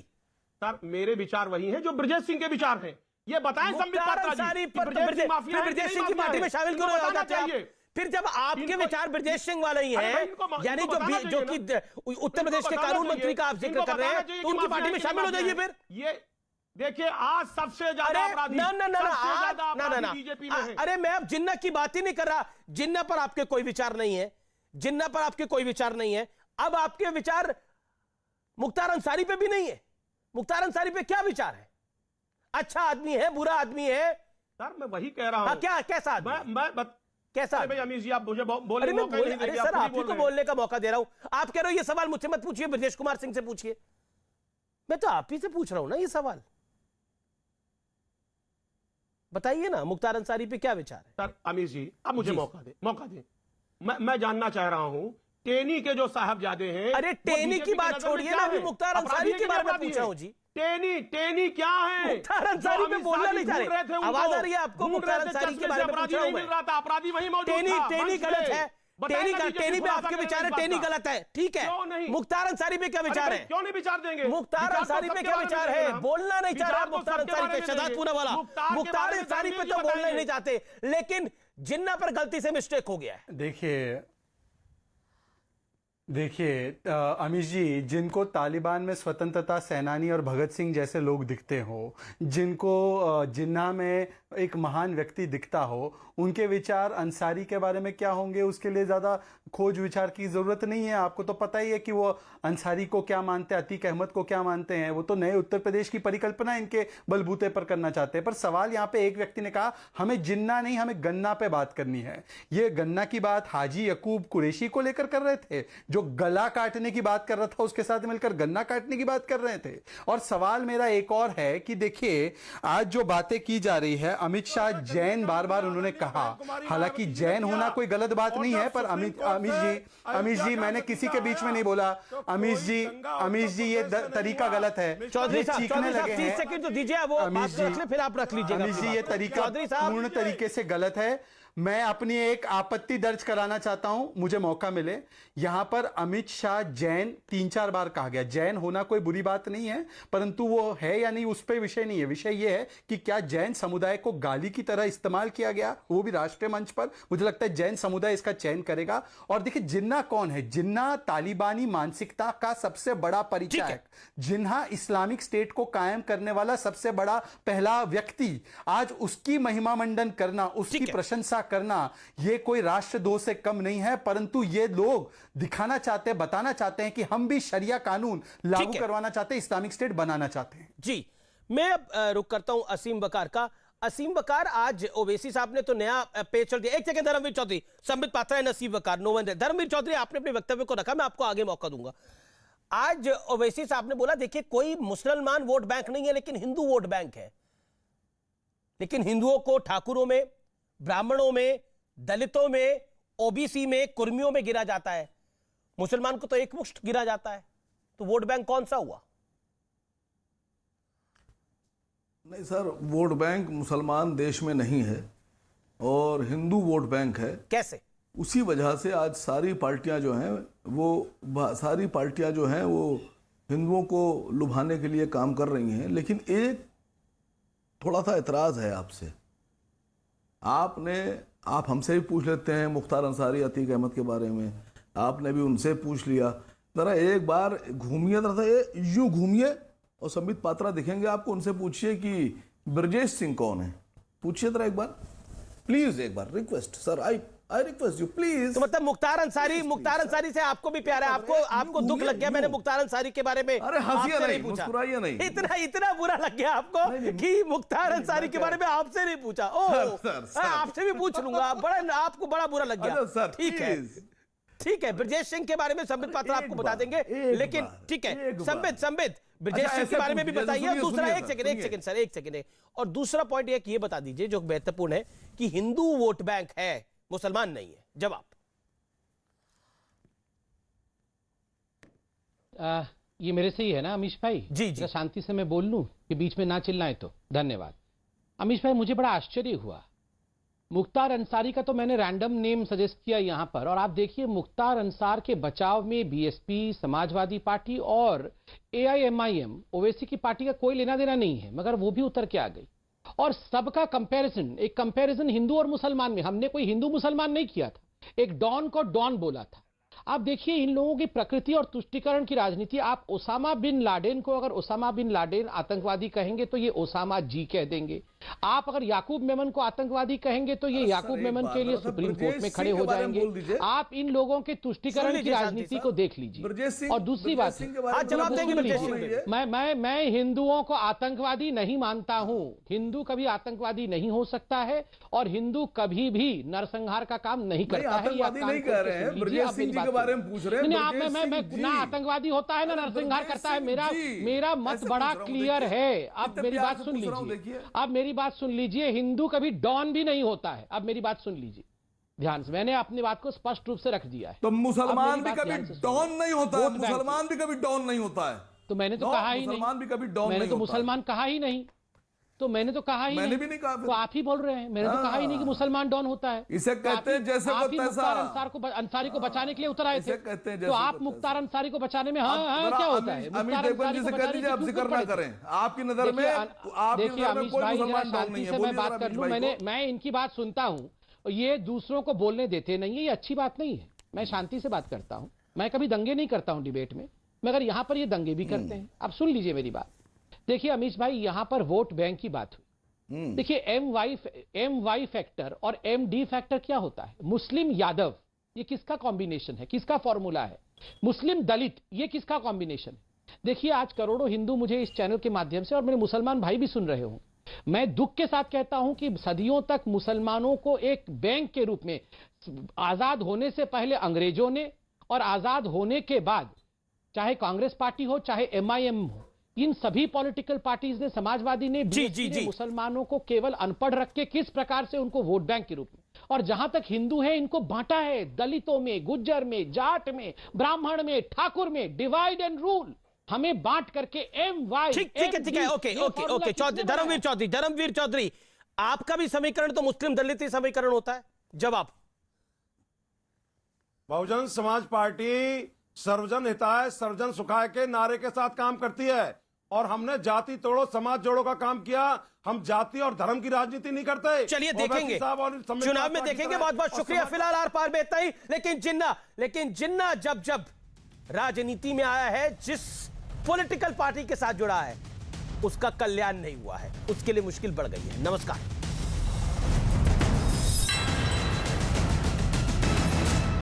सर मेरे विचार वही हैं जो ब्रजेश सिंह के विचार हैं। ये बताएं संबित पात्रा जी, ब्रजेश सिंह की पार्टी में शामिल क्यों हो जाते हैं? फिर जब आपके विचार ब्रजेश सिंह वाले ही हैं, यानी जो कि उत्तर प्रदेश के कानून मंत्री का आप जिक्र कर रहे हैं, तो उनकी पार्टी में शामिल हो जाइए। फिर ये देखिए, आज सबसे ज्यादा अपराधी बीजेपी में है। अरे मैं अब जिन्ना की बात ही नहीं कर रहा। जिन्ना पर आपके कोई विचार नहीं है, जिन्ना पर आपके कोई विचार नहीं है। अब आपके विचार मुख्तार अंसारी पे भी नहीं है। मुख्तार अंसारी पे क्या विचार है? अच्छा आदमी है, बुरा आदमी है? सर मैं वही कह रहा हूं। क्या कैसा आदमी? कैसा? अरे भाई अमीश जी आप मुझे बोलने अरे मैं मौका नहीं अरे देंगे, सर आप आप ही खुद ही को बोल रहे हैं। बोलने का मौका दे रहा हूं। आप कह रहे हो ये सवाल मुझसे मत पूछिए, ब्रजेश कुमार सिंह से पूछिए। मैं तो आप ही से पूछ रहा हूं ना ये सवाल। बताइए ना, मुख्तार अंसारी पे क्या विचार है? सर अमीश जी आप मुझे जी। मौका दें। मैं जानना चाह रहा हूं टेनी के जो साहबजादे हैं। अरे वो टेनी बीजेपी की बात नजर में छोड़िए क्या ना, अभी है? मुख्तार अपराधी अंसारी है के कि बारे में अपराधी पूछा है? हूं जी। टेनी क्या है? मुख्तार अंसारी पे बोलना नहीं चाह रहे। आवाज आ रही है आपको? मुख्तार अंसारी के बारे में पूछ रहा हूं मैं। अपराधी वही मौजूद था, टेनी मंच गलत पे। है। बताइए ना टेनी पे आपके विचार है, टेनी गलत है, ठीक है। क्यों नहीं? मुख्तार अंसारी पे क्या विचार है? क्यों नहीं विचार देंगे? मुख्तार विचार तो अंसारी पे सबके क्या बारे में विचार देंगे है? ना। बोलना नहीं चाह रहा विचार तो मुख्तार सबके अंसारी बारे पे, में शहजाद देंगे। पूना वाला। मुख्तार अंसारी पे तो बोलना ही नहीं चाहते, लेकिन जिन्ना पर गलती से मिस्टेक हो गया है। देखिए अमीश जी, जिनको तालिबान में स्वतंत्रता सेनानी और भगत सिंह जैसे लोग दिखते हो, जिनको जिन्ना में एक महान व्यक्ति दिखता हो, उनके विचार अंसारी के बारे में क्या होंगे उसके लिए ज़्यादा खोज विचार की ज़रूरत नहीं है। आपको तो पता ही है कि वो अंसारी को क्या मानते हैं, अतीक अहमद को क्या मानते हैं। वो तो नए उत्तर प्रदेश की परिकल्पना इनके बलबूते पर करना चाहते हैं। पर सवाल यहाँ पे एक व्यक्ति ने कहा हमें जिन्ना नहीं, हमें गन्ना पे बात करनी है। ये गन्ना की बात हाजी यकूब कुरैशी को लेकर कर रहे थे, जो गला काटने की बात कर रहा था उसके साथ मिलकर गन्ना काटने की बात कर रहे थे। और सवाल मेरा एक और है कि देखिए आज जो बातें की जा रही है, अमित शाह जैन बार बार उन्होंने कहा, हालांकि जैन होना कोई गलत बात नहीं है, पर अमीश जी मैंने किसी के बीच में नहीं बोला। अमीश जी ये तरीका गलत है। चौधरी साहब, चीखने लगे 30 हैं। सेकंड तो दीजिए, वो बात तो रख ले, फिर आप रख लीजिएगा। अमीश जी ये तरीका चौधरी साहब, पूर्ण तरीके से गलत है। मैं अपनी एक आपत्ति दर्ज कराना चाहता हूं, मुझे मौका मिले। यहां पर अमित शाह जैन 3-4 बार कहा गया। जैन होना कोई बुरी बात नहीं है, परंतु वो है या नहीं उस पर विषय नहीं है। विषय यह है कि क्या जैन समुदाय को गाली की तरह इस्तेमाल किया गया, वो भी राष्ट्रीय मंच पर। मुझे लगता है जैन समुदाय इसका चयन करेगा। और देखिए जिन्ना कौन है? जिन्ना तालिबानी मानसिकता का सबसे बड़ा परिचायक, जिन्ना इस्लामिक स्टेट को कायम करने वाला सबसे बड़ा पहला व्यक्ति। आज उसकी महिमा मंडन करना, उसकी प्रशंसा करना, यह कोई राष्ट्रद्रोह से कम नहीं है। परंतु ये लोग दिखाना चाहते हैं, बताना चाहते हैं कि हम भी शरिया कानून लागू करवाना चाहते हैं, इस्लामिक स्टेट बनाना चाहते हैं। जी मैं अब रुक करता हूं असीम बकार का। असीम बकार, आज ओवैसी साहब ने तो नया पेज चल दिया। एक सेकंड धर्मवीर चौधरी, संबित पात्रा है, नसीब बकार, नो वन। धर्मवीर चौधरी आपने अपने वक्तव्य को रखा, मैं आपको आगे मौका दूंगा। आज ओवैसी साहब ने बोला देखिए कोई मुसलमान वोट बैंक नहीं है, लेकिन हिंदू वोट बैंक है। लेकिन हिंदुओं को ठाकुरों में, ब्राह्मणों में, दलितों में, ओबीसी में, कुर्मियों में गिरा जाता है, मुसलमान को तो एक मुश्त गिरा जाता है। तो वोट बैंक कौन सा हुआ? नहीं सर, वोट बैंक मुसलमान देश में नहीं है और हिंदू वोट बैंक है। कैसे? उसी वजह से आज सारी पार्टियां जो हैं वो हिंदुओं को लुभाने के लिए काम कर रही हैं। लेकिन एक थोड़ा सा एतराज है आपसे। आप हमसे भी पूछ लेते हैं मुख्तार अंसारी, अतीक अहमद के बारे में, आपने भी उनसे पूछ लिया। जरा एक बार घूमिए, जरा यूं घूमिए और संबित पात्रा दिखेंगे आपको, उनसे पूछिए कि ब्रजेश सिंह कौन है। पूछिए जरा एक बार, प्लीज, एक बार request sir, I request you please. तो मतलब मुख्तार अंसारी से आपको भी प्यार है, आपको दुख लग गया मैंने मुख्तार अंसारी के बारे में अरे हंसिए आपसे नहीं, मुस्कुराइए नहीं। इतना बुरा लग गया आपको कि मुख्तार अंसारी के बारे में आपसे नहीं पूछा। आपसे भी पूछ लूंगा, आपको बड़ा बुरा लग गया। ठीक है, ब्रजेश सिंह के बारे में संबित पात्रा आपको बता देंगे, लेकिन ठीक है संबित ब्रजेश सिंह के बारे में भी बताइए। दूसरा एक सेकंड सर, एक सेकंड। और दूसरा पॉइंट ये बता दीजिए जो महत्वपूर्ण है कि हिंदू वोट बैंक है, मुसलमान नहीं है। जवाब ये मेरे से ही है ना अमीश भाई? जी। शांति से मैं बोल लूं कि बीच में ना चिल्लाएं तो। धन्यवाद अमीश भाई। मुझे बड़ा आश्चर्य हुआ, मुख्तार अंसारी का तो मैंने रैंडम नेम सजेस्ट किया यहां पर, और आप देखिए मुख्तार अंसार के बचाव में बीएसपी, समाजवादी पार्टी और एआईएमआईएम, ओवैसी की पार्टी का कोई लेना देना नहीं है, मगर वो भी उतर के आ गई। और सबका एक कंपैरिजन हिंदू और मुसलमान में। हमने कोई हिंदू मुसलमान नहीं किया था, एक डॉन को डॉन बोला था। आप देखिए इन लोगों की प्रकृति और तुष्टीकरण की राजनीति। आप ओसामा बिन लाडेन को अगर ओसामा बिन लाडेन आतंकवादी कहेंगे तो ये ओसामा जी कह देंगे। आप अगर याकूब मेमन को आतंकवादी कहेंगे तो ये याकूब मेमन के लिए सुप्रीम कोर्ट में खड़े हो जाएंगे। आप इन लोगों के तुष्टीकरण की राजनीति को देख लीजिए। और दूसरी बात, मैं हिंदुओं को आतंकवादी नहीं मानता हूं। हिंदू कभी आतंकवादी नहीं हो सकता है और हिंदू कभी भी नरसंहार का काम नहीं करता है। नहीं कह रहे हैं, ब्रजेश सिंह जी के बारे में पूछ रहे हैं। ना आतंकवादी होता है ना नरसंहार करता है। मेरा मत बड़ा क्लियर है। अब मेरी बात सुन लीजिए, अब मेरी बात सुन लीजिए। हिंदू कभी डॉन भी नहीं होता है। अब मेरी बात सुन लीजिए ध्यान से, मैंने अपनी बात को स्पष्ट रूप से रख दिया है। तो मुसलमान भी कभी डॉन नहीं होता है। मुसलमान भी कभी डॉन नहीं होता है। तो मैंने तो कहा ही नहीं, मुसलमान भी कभी डॉन मैंने तो मुसलमान कहा ही नहीं। तो मैंने तो कहा ही मैंने भी नहीं कहा। तो आप ही बोल रहे हैं। मैंने तो कहा ही नहीं कि मुसलमान डॉन होता है। इसे कहते हैं जैसे आप ही मुख्तार अंसारी को बचाने के लिए उतर आए थे। तो आप मुख्तार अंसारी को बचाने में हाँ क्या होता है? अमित देवगन जी से कह दीजिए आप जिक्र ना करें। आपकी नजर में देखिए अमीश भाई, जरा शांति से मैं बात कर लूं। मैं इनकी बात सुनता हूं, ये दूसरों को बोलने देते नहीं है। ये अच्छी बात नहीं है। मैं शांति से बात करता हूं। मैं कभी दंगे नहीं करता हूं डिबेट में, मगर यहां पर ये दंगे भी करते हैं। आप सुन लीजिए मेरी बात। देखिए अमीश भाई, यहां पर वोट बैंक की बात हुई। देखिए एम वाई फैक्टर और एम डी फैक्टर क्या होता है? मुस्लिम यादव, ये किसका कॉम्बिनेशन है? किसका फॉर्मूला है? मुस्लिम दलित, ये किसका कॉम्बिनेशन है? देखिए आज करोड़ों हिंदू मुझे इस चैनल के माध्यम से और मेरे मुसलमान भाई भी सुन रहे हो, मैं दुख के साथ कहता हूं कि सदियों तक मुसलमानों को एक बैंक के रूप में, आजाद होने से पहले अंग्रेजों ने और आजाद होने के बाद चाहे कांग्रेस पार्टी हो चाहे MIM हो, इन सभी पॉलिटिकल पार्टीज ने, समाजवादी ने, बीएसपी ने मुसलमानों को केवल अनपढ़ रख के किस प्रकार से उनको वोट बैंक के रूप में, और जहां तक हिंदू है इनको बांटा है दलितों में, गुज्जर में, जाट में, ब्राह्मण में, ठाकुर में, डिवाइड एंड रूल। हमें बांट करके MY ठीक है ओके धर्मवीर चौधरी, आपका भी समीकरण तो मुस्लिम दलित समीकरण होता है। जवाब, बहुजन समाज पार्टी सर्वजन हिताय सर्वजन सुखाय के नारे के साथ काम करती है और हमने जाति तोड़ो समाज जोड़ो का काम किया। हम जाति और धर्म की राजनीति नहीं करते। चलिए देखेंगे, चुनाव में देखेंगे। बहुत बहुत शुक्रिया। फिलहाल आर पार में इतना ही। लेकिन जिन्ना जब राजनीति में आया है, जिस पॉलिटिकल पार्टी के साथ जुड़ा है, उसका कल्याण नहीं हुआ है, उसके लिए मुश्किल बढ़ गई है। नमस्कार।